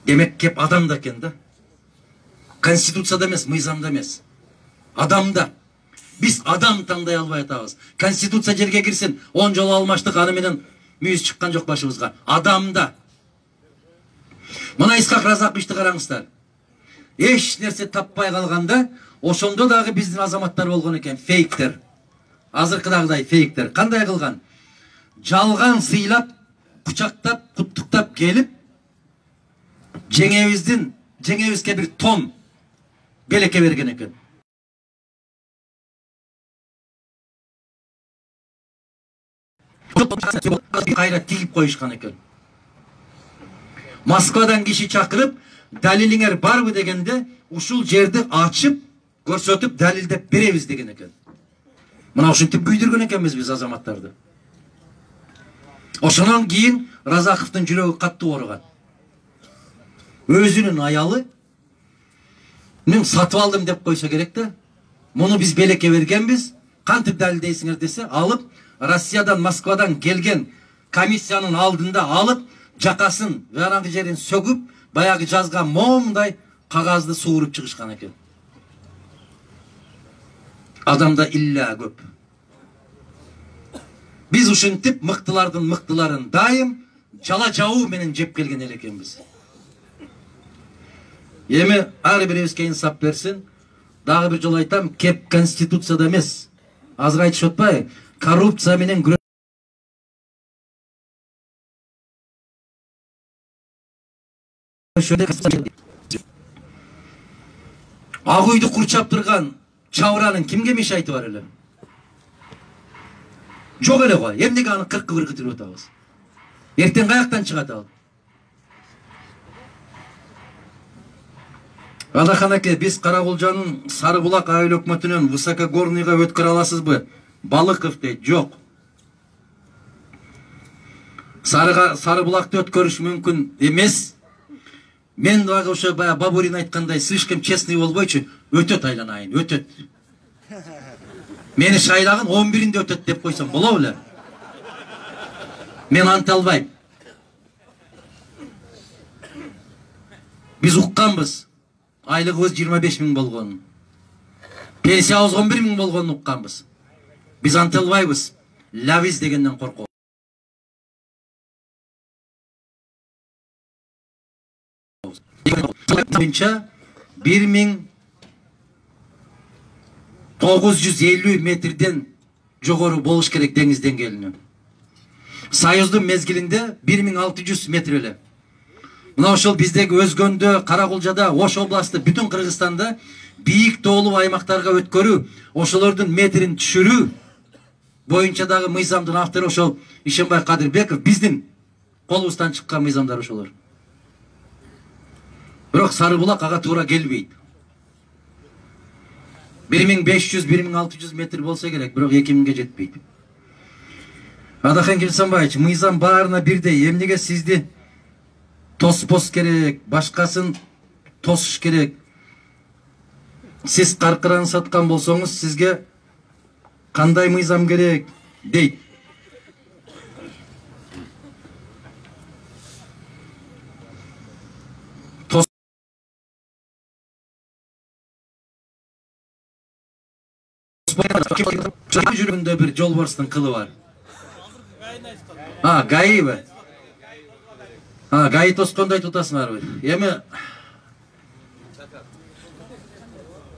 Демек кеп адамда экен да. Конституцияда эмес, мыйзамда эмес. Адамда. Биз адам таңдай албай атабыз. Конституция жерге кирсин, 10 жолу алмаштык, аны менен мүйүз чыккан жок башыбызга. Адамда. Мына Исхак Разаковичти караңыздар. Эч нерсе таппай калганда, ошондо дагы биздин азаматтар болгон экен, фейктер. Азыркыдагыдай фейктер. Кандай кылган? Жалган сыйлап, кучактап, куттуктап келип, жеңебизге бир тон белекке берген экен. Кайра тигип коюшкан экен. Москвадан киши чакырып, далилиңер барбы дегенде, ушул жерди ачып, көрсөтүп, далилдеп беребиз деген экен. Мына ушинтип күйдүргөн экенбиз биз азаматтарды. Ошонон кийин Разаковдун жүрөгү катты ооруган. Өзүнүн аялы мен сатып алдым деп койсо керек да. Муну биз белекке бергенбиз. Кантип далилдейсиңер десе, алып Россиядан, Москвадан келген комиссиянын алдында алып, жакасын, жанагы жерин сөгүп, баягы жазган момундай кагазды сууруп чыгышкан экен. Адамда илля көп. Биз ушинтип мыктылардын мыктыларын дайым жала жабуу менен жеп келген эле экенбиз. Эми ар бирибизге инсап берсин. Дагы бир жолу айтам, кеп конституцияда эмес. Азыр айтышып атпайбы? Коррупция менен ак үйдү курчап турган чабыранын кимге мешайты бар эле? Жок эле го. Эмнеге аны 40 кыргытып атабыз? Эртең каяктан чыгат ал? Адахан аке, биз Каракулжанын Сарыбулак айыл өкмөтүнөн Высокогорныйга өткөрө аласызбы? Балыков дейт, жок. Сарыбулакты өткөрүш мүмкүн эмес. Мен дагы ошо Бабурин айткандай, слишком честный болбойчу, өтөт айланайын, өтөт. Мени шайлагын 11-inde өтөт деп койсом болобу эле? Мен анта албайм. Биз укканбыз. Айлыгыбыз 25 000 болгонун. Пенсиябыз 11 000 болгонун укканбыз. Биз анта албайбыз. Лавиз дегенден коркобуз. Боюнча 1950 метрден жогору болуш керек деңиз деңгээлинен. Союздун мезгилинде 1600 метр эле. Мына ошол биздеги Өзгөндө, Каракулжада, Ош областы, бүтүн Кыргызстанда бийик тоолуу аймактарга өткөрүү, ошолордун метрин түшүрүү боюнча дагы мыйзамдын автору ошол Ишенбай Кадырбеков, биздин колубуздан чыккан мыйзамдар ошолор. Бирок Сарыбулак ага туура келбейт. 1500-1600 метр болса керек, бирок 2000ге жетпейт. Адахан Кемсанбаевич, мыйзам баарына бирдей. Эмнеге сизди тоспос керек, башкасын тосуш керек? Сиз каркыраны саткан болсоңуз, сизге кандай мыйзам керек дейт. Жүргөндө бир жолборстун кылы бар. Гаибы. Гаи тоскондой тутасыңарбы? Эми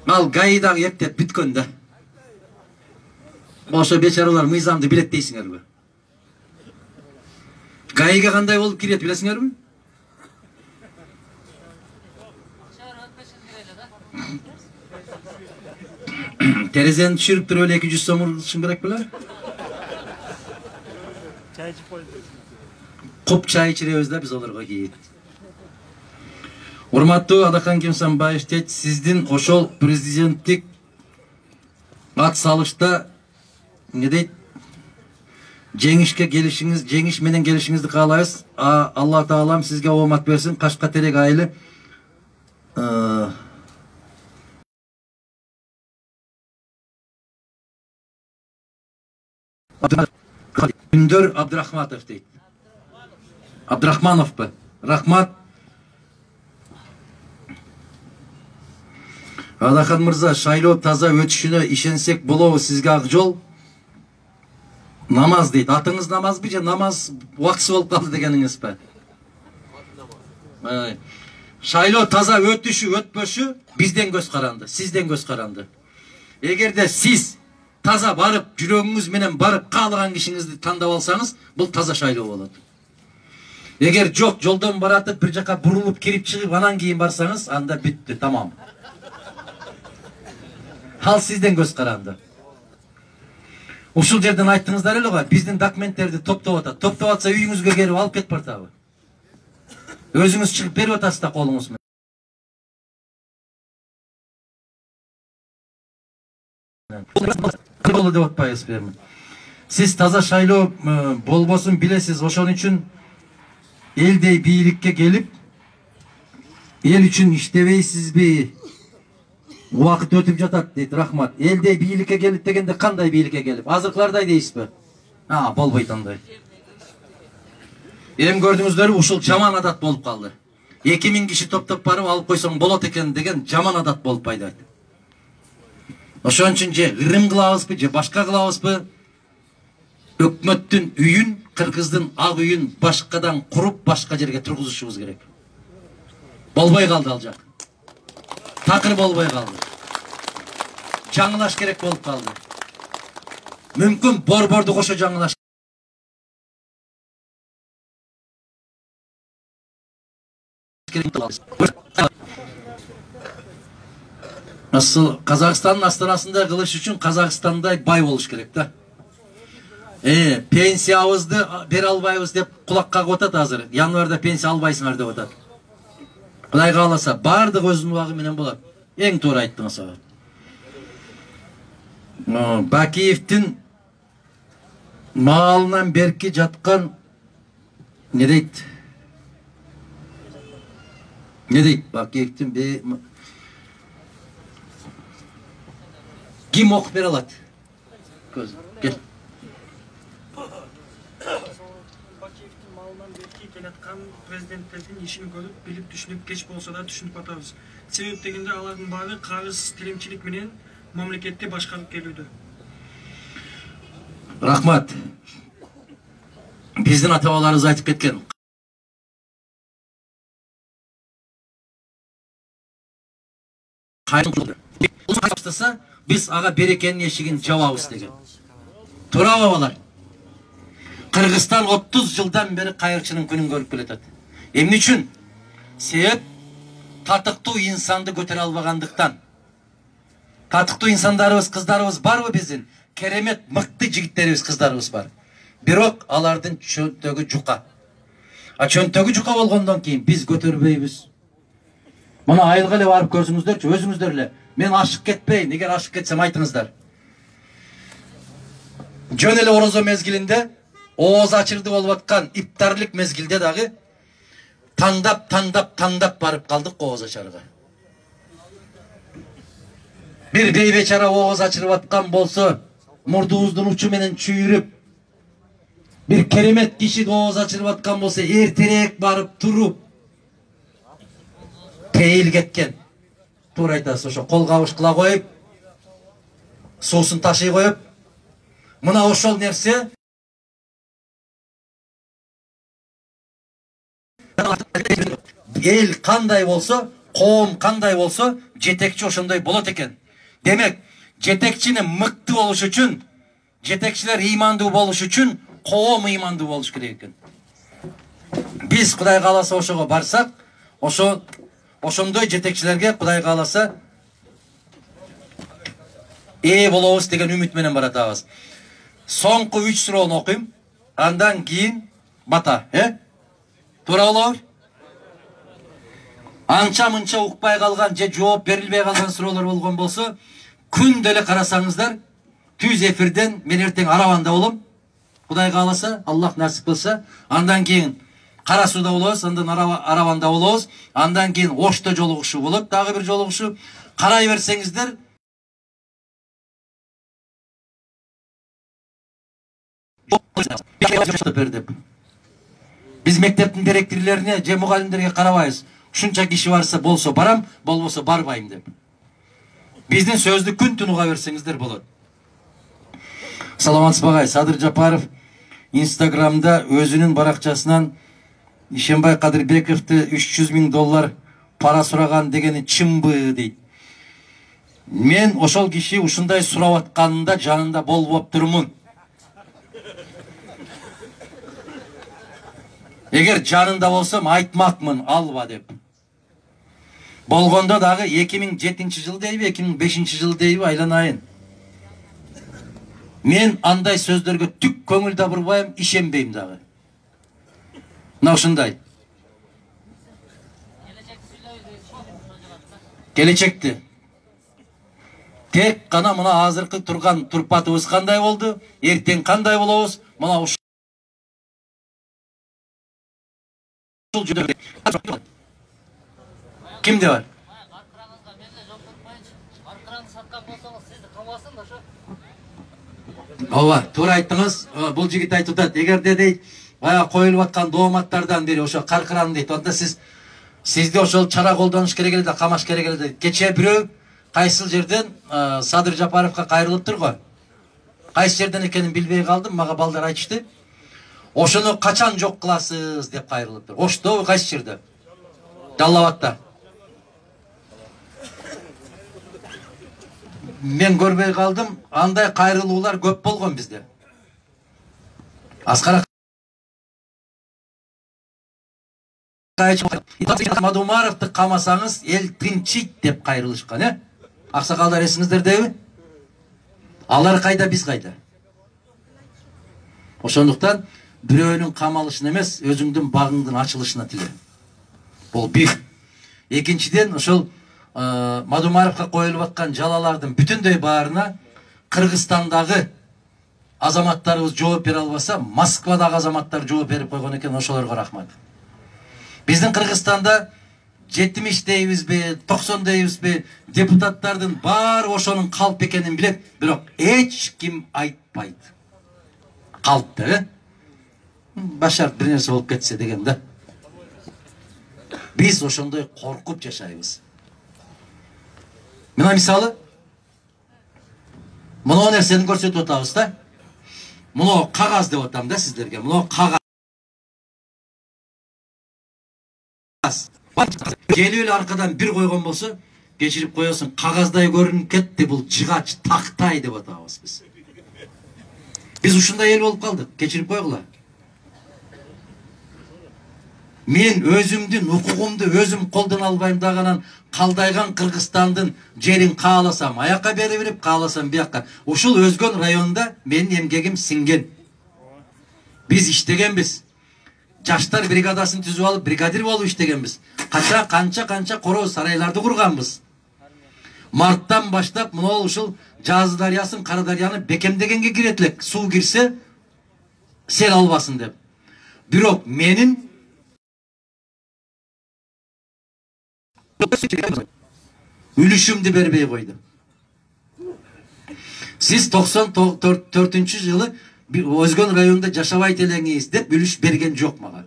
ал гаи дагы эптеп бүткөн да. Ошо бечаралар мыйзамды билет дейсиңерби? Гаиге кандай болуп кирет билесиңерби? Терезени түшүрүп туруп эле 200 сом урушуң керек беле? Чай ичип койду. Коп чай ичиребиз да биз олорго кийин. Урматтуу Адахан Кемсанбаев дейт, сиздин ошол президенттик ат салышта не дейт? Жеңиш менен келишиңизди каалайбыз. Алла таалам сизге оомат берсин. Кашка Терек айылы Күндөр Абдрахматов дейт. Абдрахманов ба? Рахмат. Адахан мырза, шайлоо таза өтүшүнө ишенсек болобу, сизге ак жол. Намаз дейт. Атыңыз намаз же намаз убактысы болуп калды дегениңиз ба? Шайлоо таза өтүшү, өтпөшү бизден көз каранды, сизден көз каранды. Эгерде сиз таза барып, жүрөгүңүз менен барып каалаган кишиңизди тандап алсаңыз, бул таза шайлоо болот. Эгер жок, жолдон баратып, бир жака бурулуп кирип чыгып, анан кийин барсаңыз, анда бүттү, тамам. Ал сизден көз каранды. Ушул жерден айттыңыздар эле го, биздин документтерди топтоп атат. Топтоп атса үйүңүзгө келип алып кетип бартабы? Өзүңүз чыгып берип атасыз да колуңуз менен. Болду деп атпайсызбы? Сиз таза шайлоо болбосун билесиз, ошон үчүн элдей бийликке келип, эл үчүн иштебейсизби? Убакыт өтүп жатат дейт. Рахмат. Элдей бийликке келип дегенде кандай бийликке келип? Азыркылардай дейсизби? Болбойт андай. Эми көрдүңүздөрбү, ушул жаман адат болуп калды. 2000 киши топтоп барып алып койсоң болот экен деген жаман адат болуп пайда. Ошон үчүн же ырым кылабызбы, же башка кылабызбы? Өкмөттүн үйүн, кыргыздын ак үйүн башкадан куруп, башка жерге тургузушубуз керек. Болбой калды ал жак. Такыр болбой калды. Жаңылаш керек болуп калды. Мүмкүн борборду кошо жаңылаш керек. Казакстандын астанасында кылыш үчүн Казакстандай бай болуш керек да. Пенсиябызды бере албайбыз деп кулак кагып атат азыр. Январда пенсия албайсыңар деп атат. Кудай кааласа, бардык өзүнүн убагы менен болот. Эң туура айттыңыз ага. Бакиевдин маалынан берки жаткан не дейт? Бакиевдин ким окуп бере алат? Кел. Бакиевдин маалынан берки келаткан президенттердин ишин көрүп, билип, түшүнүп, кеч болсо да түшүнүп атабыз. Себеп дегенде алардын баары карыз тилимчилик менен мамлекетти башкарып келүүдө. Рахмат. Биздин ата-бабаларыбыз айтып кеткен. Кайрылса, биз ага берекенин эшигин жабабыз деген. Туура бабалар. Кыргызстан 30 жылдан бери кайрылчынын күнүн көрүп келатат. Эмне үчүн? Себеп татыктуу инсанды көтөрө албагандыктан. Татыктуу инсандарыбыз, кыздарыбыз барбы биздин? Керемет, мыкты жигиттерибиз, кыздарыбыз бар. Бирок алардын чөнтөгү жука. Чөнтөгү жука болгондон кийин биз көтөрбөйбүз. Мына айылга эле барып көрсүңүздөрчү, өзүңүздөр эле. Мен ашык кетпейин, эгер ашык кетсем айтыңыздар. Жөн эле орозо мезгилинде, ооз ачырды болуп аткан иптарлык мезгилде дагы тандап барып калдык ооз ачарга. Бир бейбечара ооз ачырып аткан болсо, мурдубуздун учу менен чүйүрүп, бир керемет киши ооз ачырып аткан болсо, эртерээк барып туруп, пейил кеткен. Туура айтасыз, ошо кол кабыш кыла коюп, суусун ташый коюп, мына ошол нерсе эл кандай болсо, коом кандай болсо, жетекчи ошондой болот экен. Демек, жетекчинин мыкты болуш үчүн, жетекчилер ыймандуу болуш үчүн, коом ыймандуу болуш керек экен. Биз Кудай кааласа ошого барсак, ошондой жетекчилерге Кудай кааласа болобуз деген үмүт менен баратабыз. Соңку 3 суроону окуйм, андан кийин бата, Туура болобу? Анча-мынча укпай калган же жооп берилбей калган суроолор болгон болсо, күн деле карасаңыздар, түз эфирден мен эртең арабанда болом. Кудай кааласа, Аллах насип кылса, андан кийин Кара сууда болобуз, андан арабанда болобуз, андан кийин Ошто жолугушуу болот, дагы бир жолугушуу. Карай берсеңиздер, деп. Biz mekteптин директорлерine же мугалимдерге карабайбыз. Ушунча киши барса болсо барам, болбосо барбайм деп. Биздин сөздү күн түн уга берсеңиздер болот. Саламатсызбы агай, Садыр Жапаров Instagram'da өзүнүн баракчасынан Ишенбай Кадырбековду $300.000 para сураган дегени чынбы дейт. Мен ошол киши ушундай сурап атканында жанында болуп турмун. Эгер жанында болсом айтмакмын, алба деп. Болгондо дагы 2007-жыл дейби, 2005-жыл дейби айланайын. Мен андай сөздөргө түк көңүл да бурбайм, ишенбейм дагы. Мына ушундай. Келечекти. Тек гана мына азыркы турган турпатыбыз кандай болду, эртең кандай болобуз, мына ушул Kimde var? Ооба, туура айттыңыз. Бул жигит айтып атат. Эгерде дейт, бая коюлуп аткан дооматтардан бери ошо каркыран дейт. Онда сизди ошол чара колдонуш керек эле да, камаш керек эле дейт. Кечээ бирөө кайсыл жерден Садыр Жапаровго кайрылыптыр го. Кайсы жерден экенин билбей калдым, мага балдар айтышты. Ошону качан жок кыласыз деп кайрылыптыр. Ошто кайсы жерде? Жалал Абадта. Мен көрбөй калдым, андай кайрылуулар көп болгон бизде. Аскар Мадумаровду камасаңыз эл тынчыйт деп кайрылышкан, Аксакалдар эсиңиздердеби? Алар кайда, биз кайда? Ошондуктан бирөөнүн камалышын эмес, өзүңдүн багыңдын ачылышына тиле. Бул бир. Экинчиден, ошол Мадумаровго коюлуп аткан жалалардын бүтүндөй баарына Кыргызстандагы азаматтарыбыз жооп бере албаса, Москвадагы азаматтар жооп берип койгон экен, ошолорго рахмат. Биздин Кыргызстанда 70 дейбизби, 90 дейбизби, депутаттардын баары ошонун калп экенин билет, бирок эч ким айтпайт. Калпты, башар бир нерсе болуп кетсе деген да. Биз ошондой коркуп жашайбыз. Мына мисалы, мына нерсени көрсөтүп атабыз да. Мына кагаз деп атам да сиздерге. Мына кагаз. Келип эле аркадан бир койгон болсо, кечирип коесуң, кагаздай көрүнүп кетти, бул жыгач, тактай деп атабыз биз. Биз ушундай эл болуп калдык, кечирип койгула. Мен өзүмдүн укугумду өзүм колдоно албайм дагынан калдайган Кыргызстандын жерин кааласам, аякка бере берип, кааласам биякка. Ушул Өзгөн районунда менин эмгегим сиңген. Биз иштегенбиз. Жаштар бригадасын түзүп алып, бригадир болуп иштегенбиз. Канча короо сарайларды курганбыз. Марттан баштап мына ушул Жазы дарыясын, Кара дарыяны бекемдегенге кирет элек. Суу кирсе сел албасын деп. Бирок менин үлүшүмдү бербей койду. Сиз 94-жылы Өзгөн районунда жашабайт элеңиз деп үлүш берген жок мага.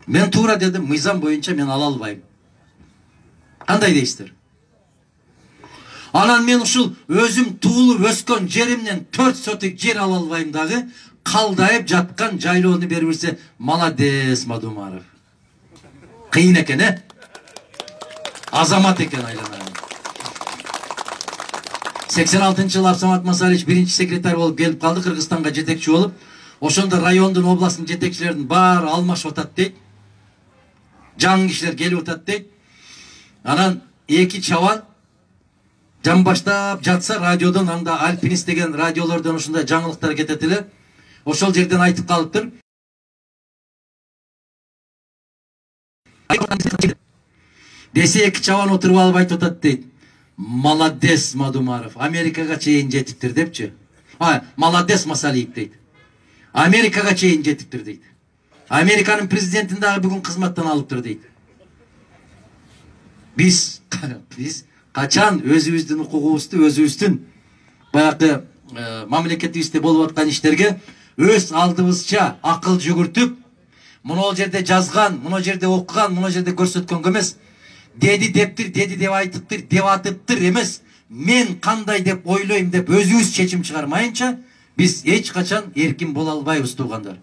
Мен туура дедим, мыйзам боюнча мен ала албайм. Кандай дейсиздер? Анан мен ушул өзүм туулуп өскөн жеримден 4 сотик жер ала албайм дагы, калдайып жаткан жайлоону берип берсе, молодец Мадумаров. Кыйын экен, Азамат экен айланайын. 86-жылы Абсамат Масалич биринчи секретарь болуп келип калды, Кыргызстанга жетекчи болуп. Ошондо райондун, областтын жетекчилеринин баары алмашып атат дейт. Жаңы кишилер келип атат дейт. Анан эки чабан жан баштап жатса радиодон, анда Альпинист деген радиолордон ушундай жаңылыктар кетет эле. Ошол жерден айтып калыптыр. Десе эки чабан отуруп алып айтып атат дейт. Молодец Мадумаров, Америкага чейин жетиптир депчи. Молодец Масалиев дейт. Америкага чейин жетиптир дейт. Американын президентин дагы бүгүн кызматтан алыптыр дейт. Биз качан өзүбүздүн укугубузду, өзүбүздүн баягы мамлекетибизде болуп аткан иштерге өз алдыбызча акыл жүгүртүп, мына жерде жазган, мына жерде окуган, мына жерде көрсөткөнгө эмес, деди дептир, деди деп айтыптыр, деп атыптыр эмес, мен кандай деп ойлойм деп өзүбүз чечим чыгармайынча биз эч качан эркин боло албайбыз туугандар.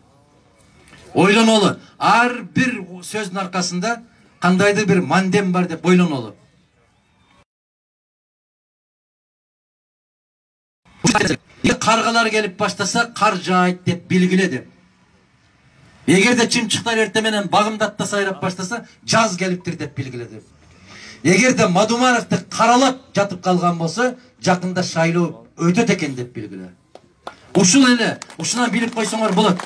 Ойлонолу, ар бир сөздүн аркасында кандайдыр бир мандем бар деп ойлонолу. Каргалар келип баштаса кар жаайт деп билгиле. Эгерде чымчыктар эрте менен багымдатта сайрап баштаса жаз келиптир деп билгиле. Эгерде Мадумаровду каралап жатып калган болсо жакында шайлоо өтөт экен деп билгиле. Ушул эле, ушунан билип койсоңор болот.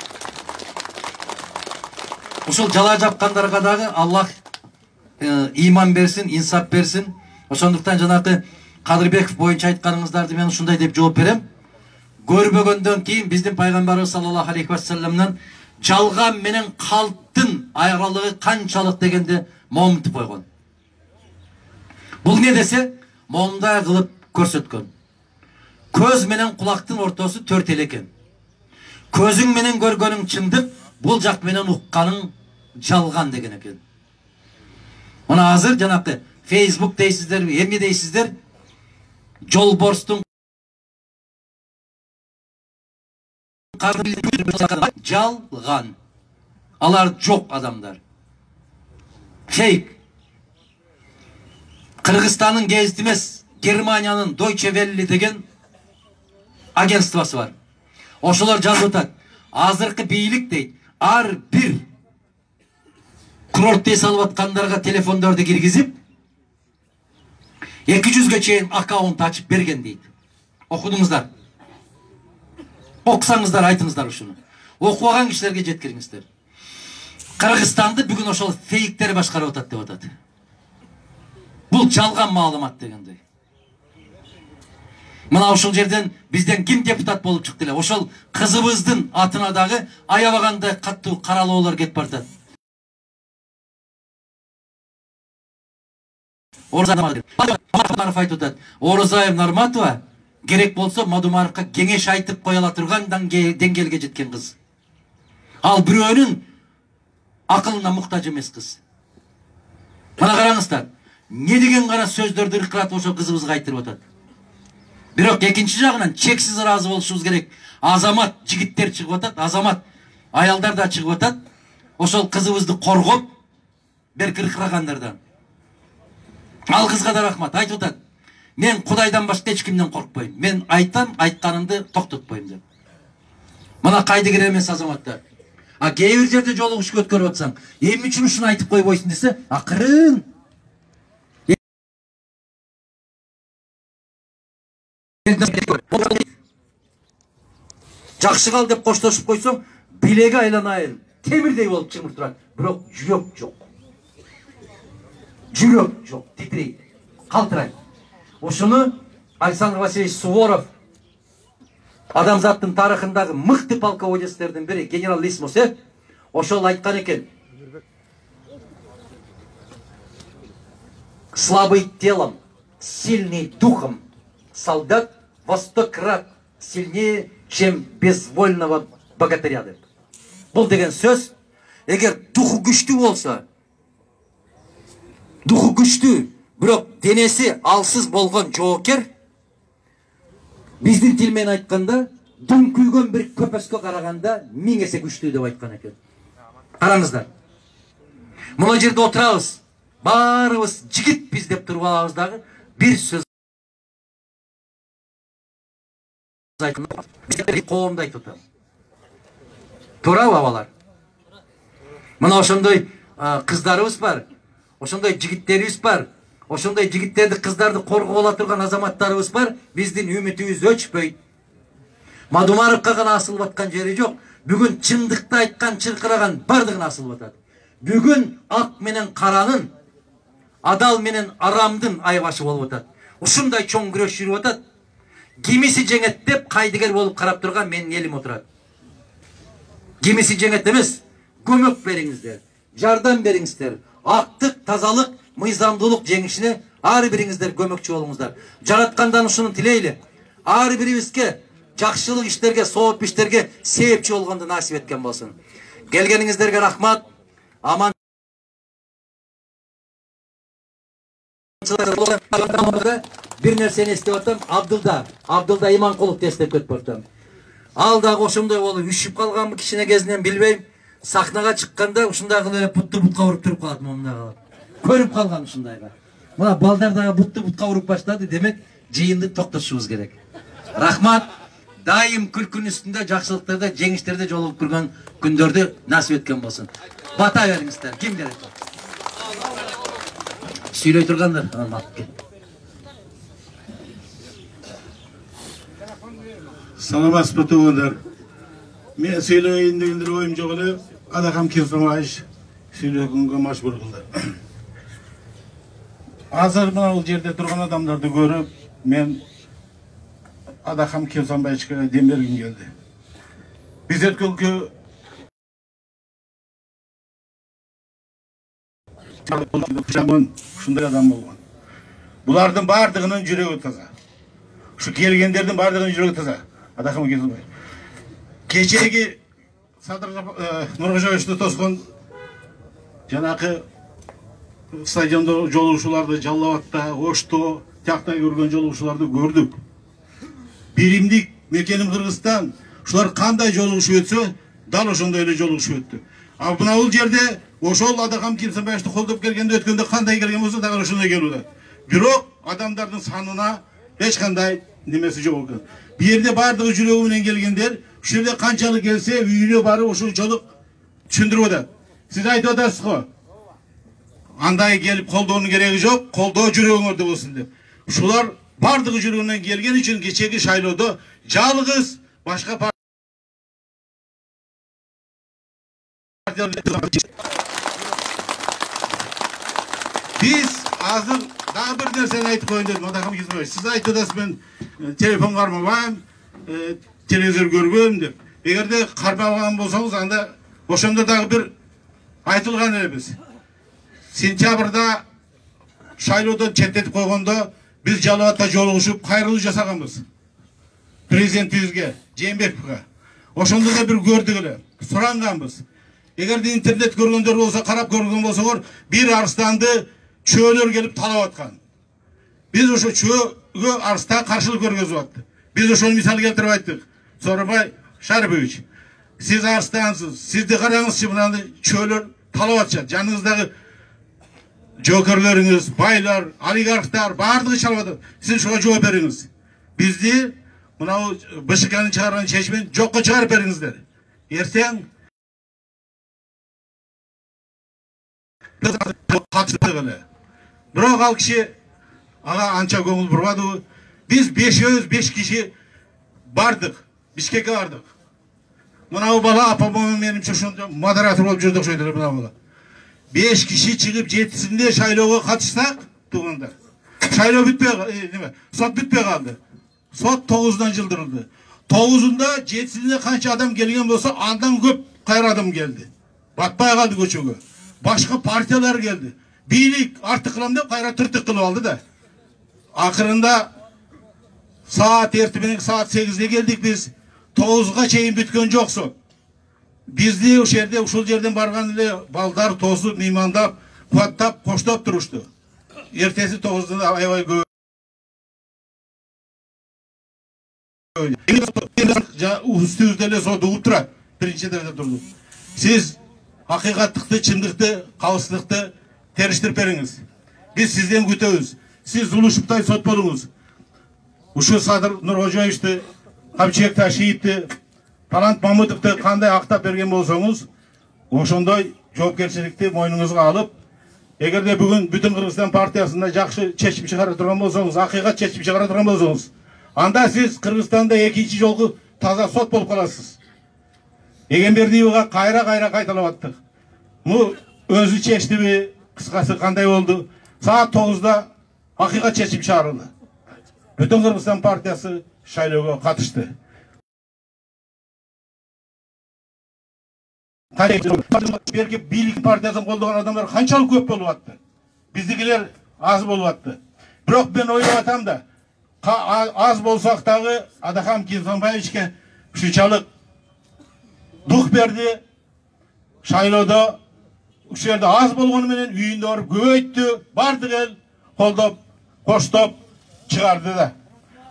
Ушул жала жапкандарга дагы Аллах иман берсин, инсап берсин. Ошондуктан жанагы Кадырбеков боюнча айтканыңыздарды мен ушундай деп жооп берем. Көрбөгөндөн кийин биздин пайгамбарыбыз саллаллаху алейхи ва салламдан жалган менен калптын аралыгы канчалык дегенде момунтуп койгон. Бул не десе, момундай кылып көрсөткөн. Көз менен кулактын ортосу 4 эле экен. Көзүң менен көргөнүң чындык, бул жак менен укканың жалган деген экен. Мына азыр жанакы Facebook дейсиздер, эмне дейсиздер? Жолборстун жалган. Алар жок адамдар. Фейк. Кыргызстандын гезити эмес, Германиянын Deutsche Welle деген агентствосы бар. Ошолор жазып атат. Азыркы бийлик дейт, ар бир курорт салып аткандарга телефондорду киргизип 200ге чейин аккаунт ачып берген дейт. Окудуңуздар. Окусаңыздар, айтыңыздар ушуну. Окубаган кишилерге жеткириңиздер. Кыргызстанды бүгүн ошол фейктер башкарып атат деп атат. Бул жалган маалымат дегендей. Мына ушул жерден бизден ким депутат болуп чыкты эле? Ошол кызыбыздын атына дагы аябагандай каттуу каралоолор кетип бартат. Мадумаров айтып атат. Орозаев Нарматова керек болсо Мадумаровго кеңеш айтып кое ала турган деңгээлге жеткен кыз. Ал бирөөнүн акылына муктаж эмес кыз. Мына караңыздар. Не деген гана сөздөрдү ыркыратып ошо кызыбызга айтырып атат. Бирок экинчи жагынан чексиз ыраазы болушубуз керек. Азамат жигиттер чыгып атат, азамат аялдар да чыгып атат. Ошол кызыбызды коргоп берки ыркырагандардан. Ал кызга да рахмат. Айтып атат. Мен Кудайдан башка эч кимден коркпойм. Мен айтам, айтканымды токтотпойм деп. Мына кайдыгер эмес азаматтар. А кээ бир жерде жолугушуп өткөрүп атсаң, эмне үчүн ушуну айтып койбойсуң десе, акырын жакшы кал деп коштошуп койсоң, билеги айланайын, темирдей болуп чыгып турат. Бирок жүрөк жок. Жүрөк жок, титрейт, калтырайт. Ошону Александр Васильевич Суворов, адамзаттын тарыхындагы мыкты полководецтердин бири, генерал Лисмосев, ошол айткан экен. Слабый телом, сильный духом, солдат во 100 крат сильнее, чем безвольного богатыря деп. Бул деген сөз, эгер духу күчтүү болсо, духу күчтүү, бирок денеси алсыз болгон жоокер, биздин тил менен айтканда, дүңкүйгөн бир көпөскө караганда 1000 эсе күчтүү деп айткан экен. Караңыздар. Мына жерде отурабыз, баарыбыз жигит биз деп туруп алабыз дагы, бир сөз айтып, биз коомду айтып атабыз. Туурабы абалар? Мына ошондой кыздарыбыз бар, ошондой жигиттерибиз бар, ошондой жигиттерди, кыздарды коргоп ала турган азаматтарыбыз бар, биздин үмүтүбүз өчпөйт. Мадумаровго гана асылып аткан жери жок. Бүгүн чындыкты айткан, чыркыраган бардыгына асылып атат. Бүгүн ак менен каранын, адал менен арамдын айбашы болуп атат. Ушундай чоң күрөш жүрүп атат. Кимиси жеңет деп кайдыгер болуп карап турган менин элим отурат. Кимиси жеңет эмес, көмөк бериңиздер, жардам бериңиздер. Актык, тазалык, мыйзамдуулук жеңишине ар бириңиздер көмөкчү болуңуздар. Жараткандан ушуну тилейли. Ар бирибизге жакшылык иштерге, сооп иштерге себепчи болгонду насип эткен болсун. Келгениңиздерге рахмат. Аман bir nerseni istеп атам. Абдылда Иманкуловду эстеп кетип атам. Ал дагы ошондой болуп үшүп калганбы кичине кезинен билбейм. Сахнага чыкканда ушундай кылып эле бутту бутка уруп туруп калат момундагы. Көрүп калган ушундайга. Мына балдар дагы бутту бутка уруп баштады, демек жыйынды токтотушубуз керек. Рахмат. Дайым күлкүнүн үстүндө, жакшылыктарда, жеңиштерде жолугуп көргөн күндөрдү насип эткен болсун. Бата бериңиздер. Ким берет? Сүйлөй тургандар, Саламатсызбы туугандар. Мен сүйлөйүн дегендер оюм жок эле, Адакам Кемсомаевич сүйлөгөнгө мажбур кылды. Азыр мына бул жерде турган адамдарды көрүп, мен Адакам Кемсомаевичке дем бергим келди. Биз өткөнкү ушундай адам болгон. Булардын бардыгынын жүрөгү таза. Ушу келгендердин бардыгынын жүрөгү таза. Адакам Кемсомаевич. Кечеги Садыр Нуркожоевичти тоскон жанакы стадиондо жолугушууларды Жалал Абадта, Ошто, тиякта көргөн жолугушууларды көрдүк. Биримдик мекеним Кыргызстан, ушулар кандай жолугушуу өтсө, дал ошондой эле жолугушуу өттү. А мына бул жерде ошол Адакам Кемсомаевичти колдоп келгенде өткөндө кандай келген болсо, дагы ошондой келүүдө. Бирок адамдардын санына эч кандай немеси жок экен. Бу жерде бардыгы жүрөгү менен келгендер, ушул жерде канчалык келсе, үйүнө барып ошончолук түшүндүрүп атат. Сиз айтып атасыз го, андай келип колдоонун кереги жок, колдоо жүрөгүңөрдө болсун деп. Ушулар бардыгы жүрөгүнөн келген үчүн кечеги шайлоодо жалгыз башка биз азыр дагы бир нерсени айтып коеюн дедим. Адакам Кемсомаевич, сиз айтып атасыз, мен телефон кармабайм, телевизор көрбөйм деп. Эгерде кармабаган болсоңуз, анда ошондо дагы бир айтылган элебиз. Сентябрда шайлоодон четтетип койгондо биз Жалал Абадта жолугушуп кайрылуу жасаганбыз. Президентибизге, Жээнбековго. Ошондо да бир көрдүк эле, суранганбыз. Эгерде интернет көргөндөр болсо, карап көргөн болсоңор, бир арстанды чөөлөр келип талап аткан. Биз ошо чөөгө арста каршылык көргөзүп атты. Биз ошону мисал келтирип айттык. Сооронбай Шарипович, сиз арстансыз, сизди караңызчы, мынаны чөөлөр талап атышат. Жаныңыздагы жокерлеріңіз, байлар, олигархтар, бардығы чалып атат. Сиз ушуга жооп бериңиз. Бизди мынау БШКнын чыгарган чечимин жокко чыгарып бериңиздер. Эртең катышты эле. Бирок ал киши ага анча көңүл бурбады. Биз 5 киши бардык, Бишкекке бардык. Мынау бала апам менимче ошондо модератор болуп жүрдүк ошол жерде. Мына бала 5 киши чыгып 7-синде шайлоого катышсак, туугандар. Шайлоо бүтпөй, сот бүтпөй калды. Сот 9-дан жылдырылды. 9-unda 7-синде канча адам келген болсо, андан көп кайра адам келди. Батпай калды көчөгө. Башка партиялар келди. Бийлик артык кылам деп кайра тыртык кылып алды да. Акырында saat ertеменен saat 8-де келдик биз. 9-га чейин бүткөн жок сот. Бизди ушул жерден барган эле балдар тосуп, меймандап, кубаттап, коштоп турушту. Эртеси 9-да аябай көп. Үстүбүздө эле сот угуп турат. Биринчи дәрежеде турду. Сиз акыйкаттыкты, чындыкты, калыстыкты териштирип бериңиз. Биз сизден күтөбүз. Сиз Улушуптай сот болуңуз. Ушу Садыр Нуркожоевичти, Камчыбек Ташиевти, Талант Мамытовду кандай актап берген болсоңуз, ошондой жоопкерчиликти мойнуңузга алып, эгерде бүгүн бүтүн Кыргызстан партиясында жакшы чечим чыгара турган болсоңуз, акыйкат чечим чыгара турган болсоңуз, анда сиз Кыргызстанда экинчи жолку таза сот болуп каласыз. Эгембердиевага кайра кайталап аттык. Бул өзү чечтиби, кыскасы кандай болду? Saat 9-da акыйкат чечим чыгарылды. Бүтүн Кыргызстан партиясы шайлоого катышты. Берки бийлик партиясын колдогон адамдар канчалык көп болуп атты. Биздикилер аз болуп атты. Бирок мен ойлоп атам да, az bolsak dağı Adakam Kenzonbayevичке uşunçalık duh berdi. Şayloda uşu yerde az bolgonu menen үйүндө барып көбөйттү. Бардык эл колдоп, коштоп чыгарды да.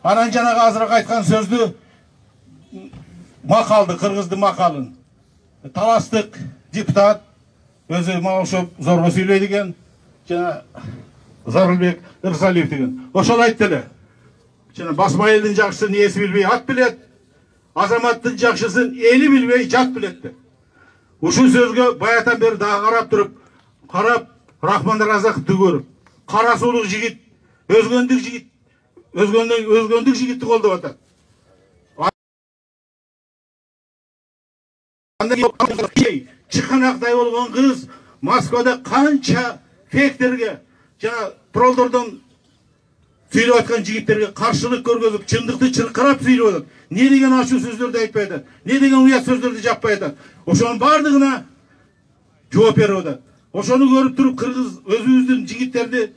Анан жанагы азыраак айткан сөздү макалды, кыргыздын макалын. Таластык депутат өзү мага окшоп зорго сүйлөйт экен. Жана Зарылбек Ырсалиев деген. Ошол айтты эле. Жана басма элдин жакшысын ээси билбей ат билет. Азаматтын жакшысын эли билбей жат билет деп. Ушул сөзгө баятан бери дагы карап туруп, Рахман Разаковду көрүп, кара сулук жигит, өзгөндүк жигитти колдоп атат. Чыканактай болгон кыз Москвада канча фектерге жана тролдордон сүйлөп аткан жигиттерге каршылык көргөзүп, чындыкты чыркырап сүйлөп атат. Не деген ачуу сөздөрдү айтпай атат, не деген уят сөздөрдү жаппай атат. Ошонун бардыгына жооп берип атат. Ошону көрүп туруп кыргыз өзүбүздүн жигиттерди,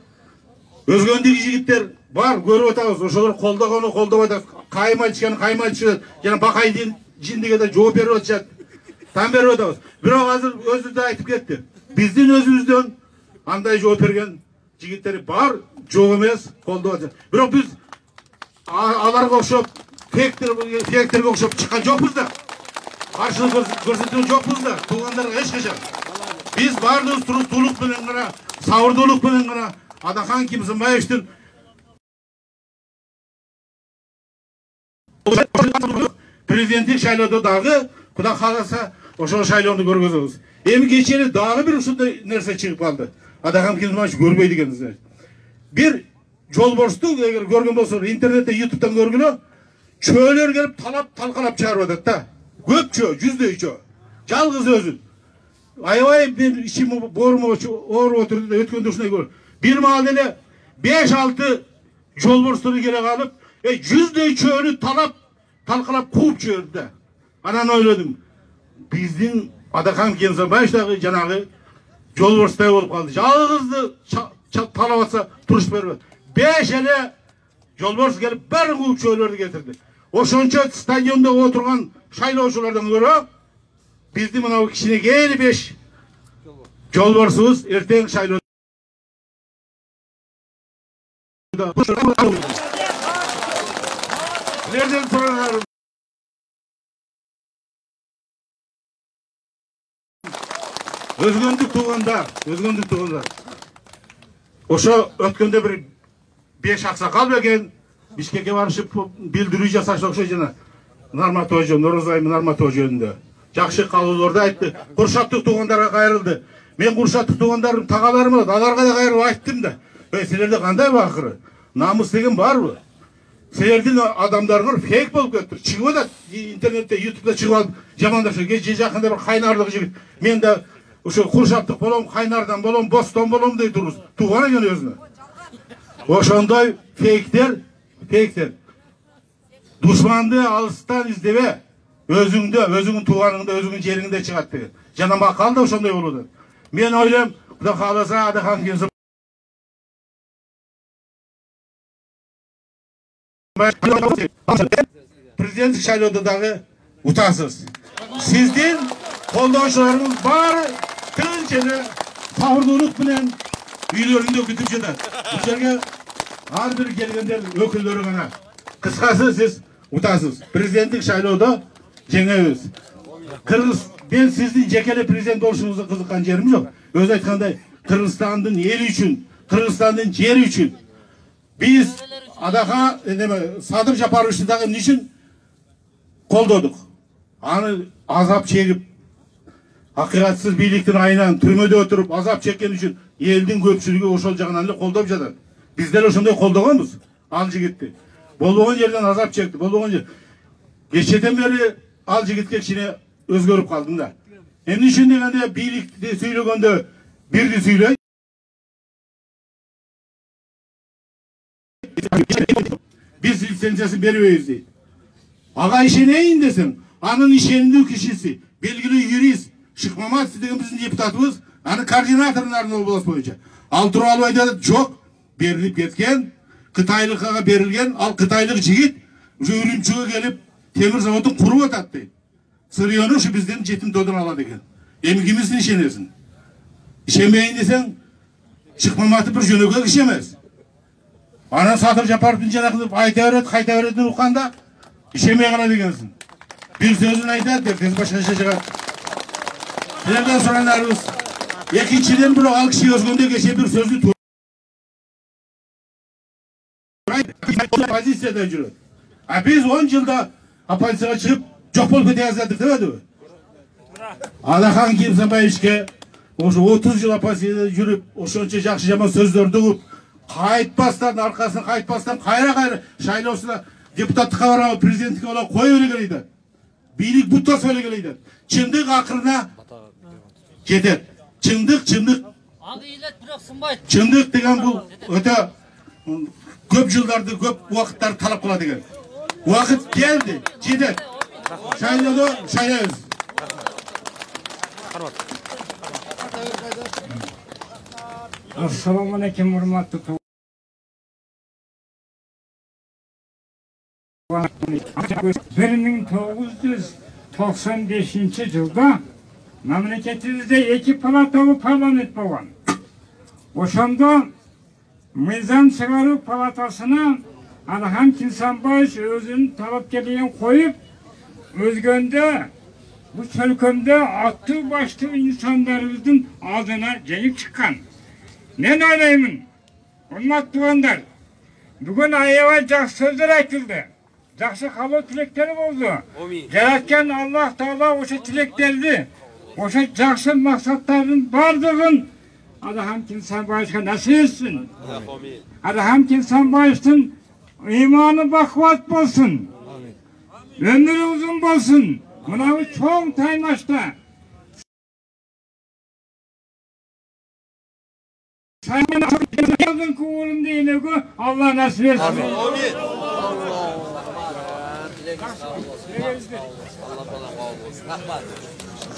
өзгөндүк жигиттер бар көрүп атабыз. Ошолор колдогону колдоп атат, кайым айтышканы кайым айтышат, жана бакай жиндиге да жооп берип атышат. Там берип атабыз. Бирок азыр өзү да айтып кетти. Биздин өзүбүздөн андай жооп берген жигиттер бар, жок эмес, колдоп атат. Бирок биз аларга окшоп фектерге окшоп чыккан жокпуз да. Каршылык көрсөткен жокпуз да. Туугандарга эч качан. Биз бардыгыбыз туруктуулук менен гана, сабырдуулук менен гана Адакан Кемзонбаевичтин президенттик шайлоодо дагы Кудай кааласа ошол шайлоону көргөзөбүз. Эми кечээ дагы бир ушундай нерсе чыгып калды. Адакан Кемзонбаевич көрбөй дегенбиз. Bir жолборсту эгер көргөн болсо интернетте, ютубтан көргүлө, чөөлөр келип талкалап чыгарып атат да. Көпчө, жүздөйчө. Жалгыз өзүн. Аябай бир ичим боорум ооруп отурду да өткөндө ушундай көр. Бир маал эле 5-6 жолборсту келе калып, жүздөй чөөнү талкалап кууп жиберди да. Анан ойлодум. Биздин Адакан Кемзонбаевич дагы жанагы жолборстой болуп калды. Жалгызды талап атса туруш бербейт. 5 эле жолборс келип баарын кууп чөөлөрдү кетирди. Ошончо стадиондо отурган шайлоочулардан көрө биздин мына кичинекей 5 жолборсубуз эртең шайлоодо силерден сурадарым. Өзгөндүк туугандар. Ошо өткөндө бир 5 аксакал бекен Бишкекке барышып билдирүү жасашты окшой жана Нарматожо, Норозай Нарматожо жөнүндө. Жакшы кабылдарды айтты. Куршаттык туугандарга кайрылды. Мен куршаттык туугандарым тагаларым болот, аларга да кайрылып айттым да. Силерде кандай акыры? Намыс деген барбы? Силердин адамдарыңар фейк болуп кетти. Чыгып атат интернетте, ютубта чыгып алып жамандашып, же жакында бир кайнарлык жигит. Мен да ошо куршаттык болом, кайнардан болом, бостон болом дейт турбуз. Тууган экен өзүнө. Ошондой фейктер душманды алыстан издебе, өзүңдүн тууганыңда, өзүңдүн жериңде чыгат деген. Жана макал да ошондой болот. Мен ойлойм, Кудай кааласа Адакан Кемзонбаевич президенттик шайлоодо дагы утасыз. Сиздин колдоочуларыңыз баары тынч эле сабырдуулук менен үйлөрүндө күтүп жатат. Бул жерге ар бир келгендер өкүлдөрү гана. Кыскасы сиз утасыз. Президенттик шайлоодо жеңебиз. Кыргыз, мен сиздин жекеле президент болушуңузга кызыккан жерим жок. Өзү айткандай, Кыргызстандын эли үчүн, Кыргызстандын жери үчүн биз Адака Садыр Жапаровичти дагы эмне үчүн колдодук? Аны азап чегип, акыйкатсыз бийликтин айынан түрмөдө отуруп азап чеккен үчүн элдин көпчүлүгү ошол жагынан эле колдоп жатат. Биз деле ошондой колдогонбуз ал жигитти. Болбогон жерден азап чекти, болбогон жер. Кечеден бери ал жигитке кичине өзгөрүп калдым да. Эмне үчүн дегенде бийликти сүйлөгөндө бирди сүйлөйт. Biz lisenциясын бербейбиз дейт. Ага ишенейин десең, анын ишендүү кишиси, белгилүү юрист Шыкмаматов деген биздин депутатыбыз, аны координаторун Арнол облас боюнча. Ал тууралуу айтат, жок, берилип кеткен. Kıtaylık'a berilgen, al Kıtaylık jigit Ürümçü'ye gelip temir zavodun kurup atat deydi. Sırıyonu şu bizden jetim dodun aladı eken. Emgimizin işenesin. İşemeyin desen çıkmamatı bir jönöge işemez. Ana satır japartın janakılıp kayta öğretin uqanda işemeye kala degensin. Bir sözün aytat dertiniz başka çıkar. Sizlerden soranlarımız ikinciden bir alkışı özgünde geçe bir sözü Opozisiyada жүрөт. Biz 10 yılda opozisiyaga çıkıp жоқ болып kete yazdık demedi mi? Alaхан Кемсанбаевичке oşu 30 yıl opozisiyada жүрüp, oşonça жақсы жаман сөздөрдү угуп, кайтпастан аркасын кайтпастан кайра шайлоосуна депутаттыкка барабы, президенттикке барабы кое бере келейди. Бийлик буттас бере келейди. Чындык акырына кетет. Чындык Чындык деген бул өтө көп жылдарды, көп уақыттарды талап кылат экен. Уақыт келди, жетет. Шайлабыз. Assalamu alaikum hurmatli tuğanlar. 1995 yılda memleketimizde 2 palatalı parlament bolgan. Oşonda Mizan Çıgarı Palatasına Alaхан Кемсанбаев özünün talapkeliğini koyup özgönde bu çölkönde attı başlı insanlarımızın ağzına gelip çıkan. Ne olayımın? Hurmatlı tuğanlar. Bugün ayava жақсы sözler aytıldı. Жақсы kabul tilekleri oldu. Yaratken Allah Teala o tileklerdi. O жақсы maksatların bardığın Alaхан Kemsанбаевқа nasip etsin. Alaхан Kemsанбаевтың imanı bakvat bolsun. Ömrü uzun bolsun. Mınavu çoğun taymaşta. Sayın kuğulun deyinegu Allah nasip etsin.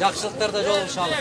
Жақсылықтарда жол inşallah.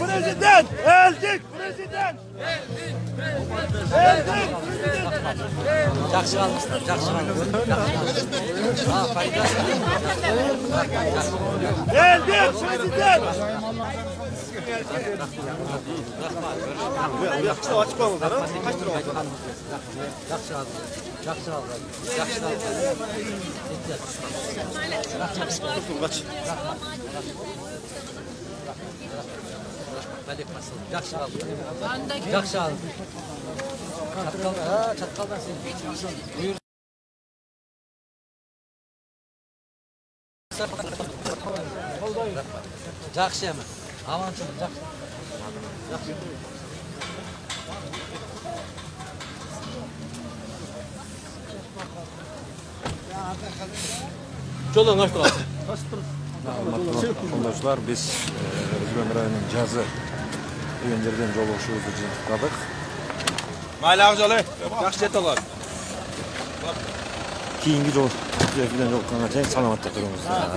Prezident! Eldik! Prezident! Жақсы қалыңыздар, жақсы қалыңыздар. Eldik! Prezident! Açık olmadan ha? Kaç lira oldu? Жақсы қалыңыздар. Жақсы қалыңыздар. Жақсы қалыңыздар. Kaç? Жақсы қалыңыздар. Жақсы қалыңыздар. Çatkaldan sen. Buyur. Жақсы ama. Avansın, жақсы. Жолдан kaç lira? Arkadaşlar biz Özgün rayonunun Cazı öğrencilerden joluşuğumuzu jintikadık. Mayli ağacalı. Yaxşı jet olur. Keyingi jol, jolukana çayın salamatlık durumumuzda.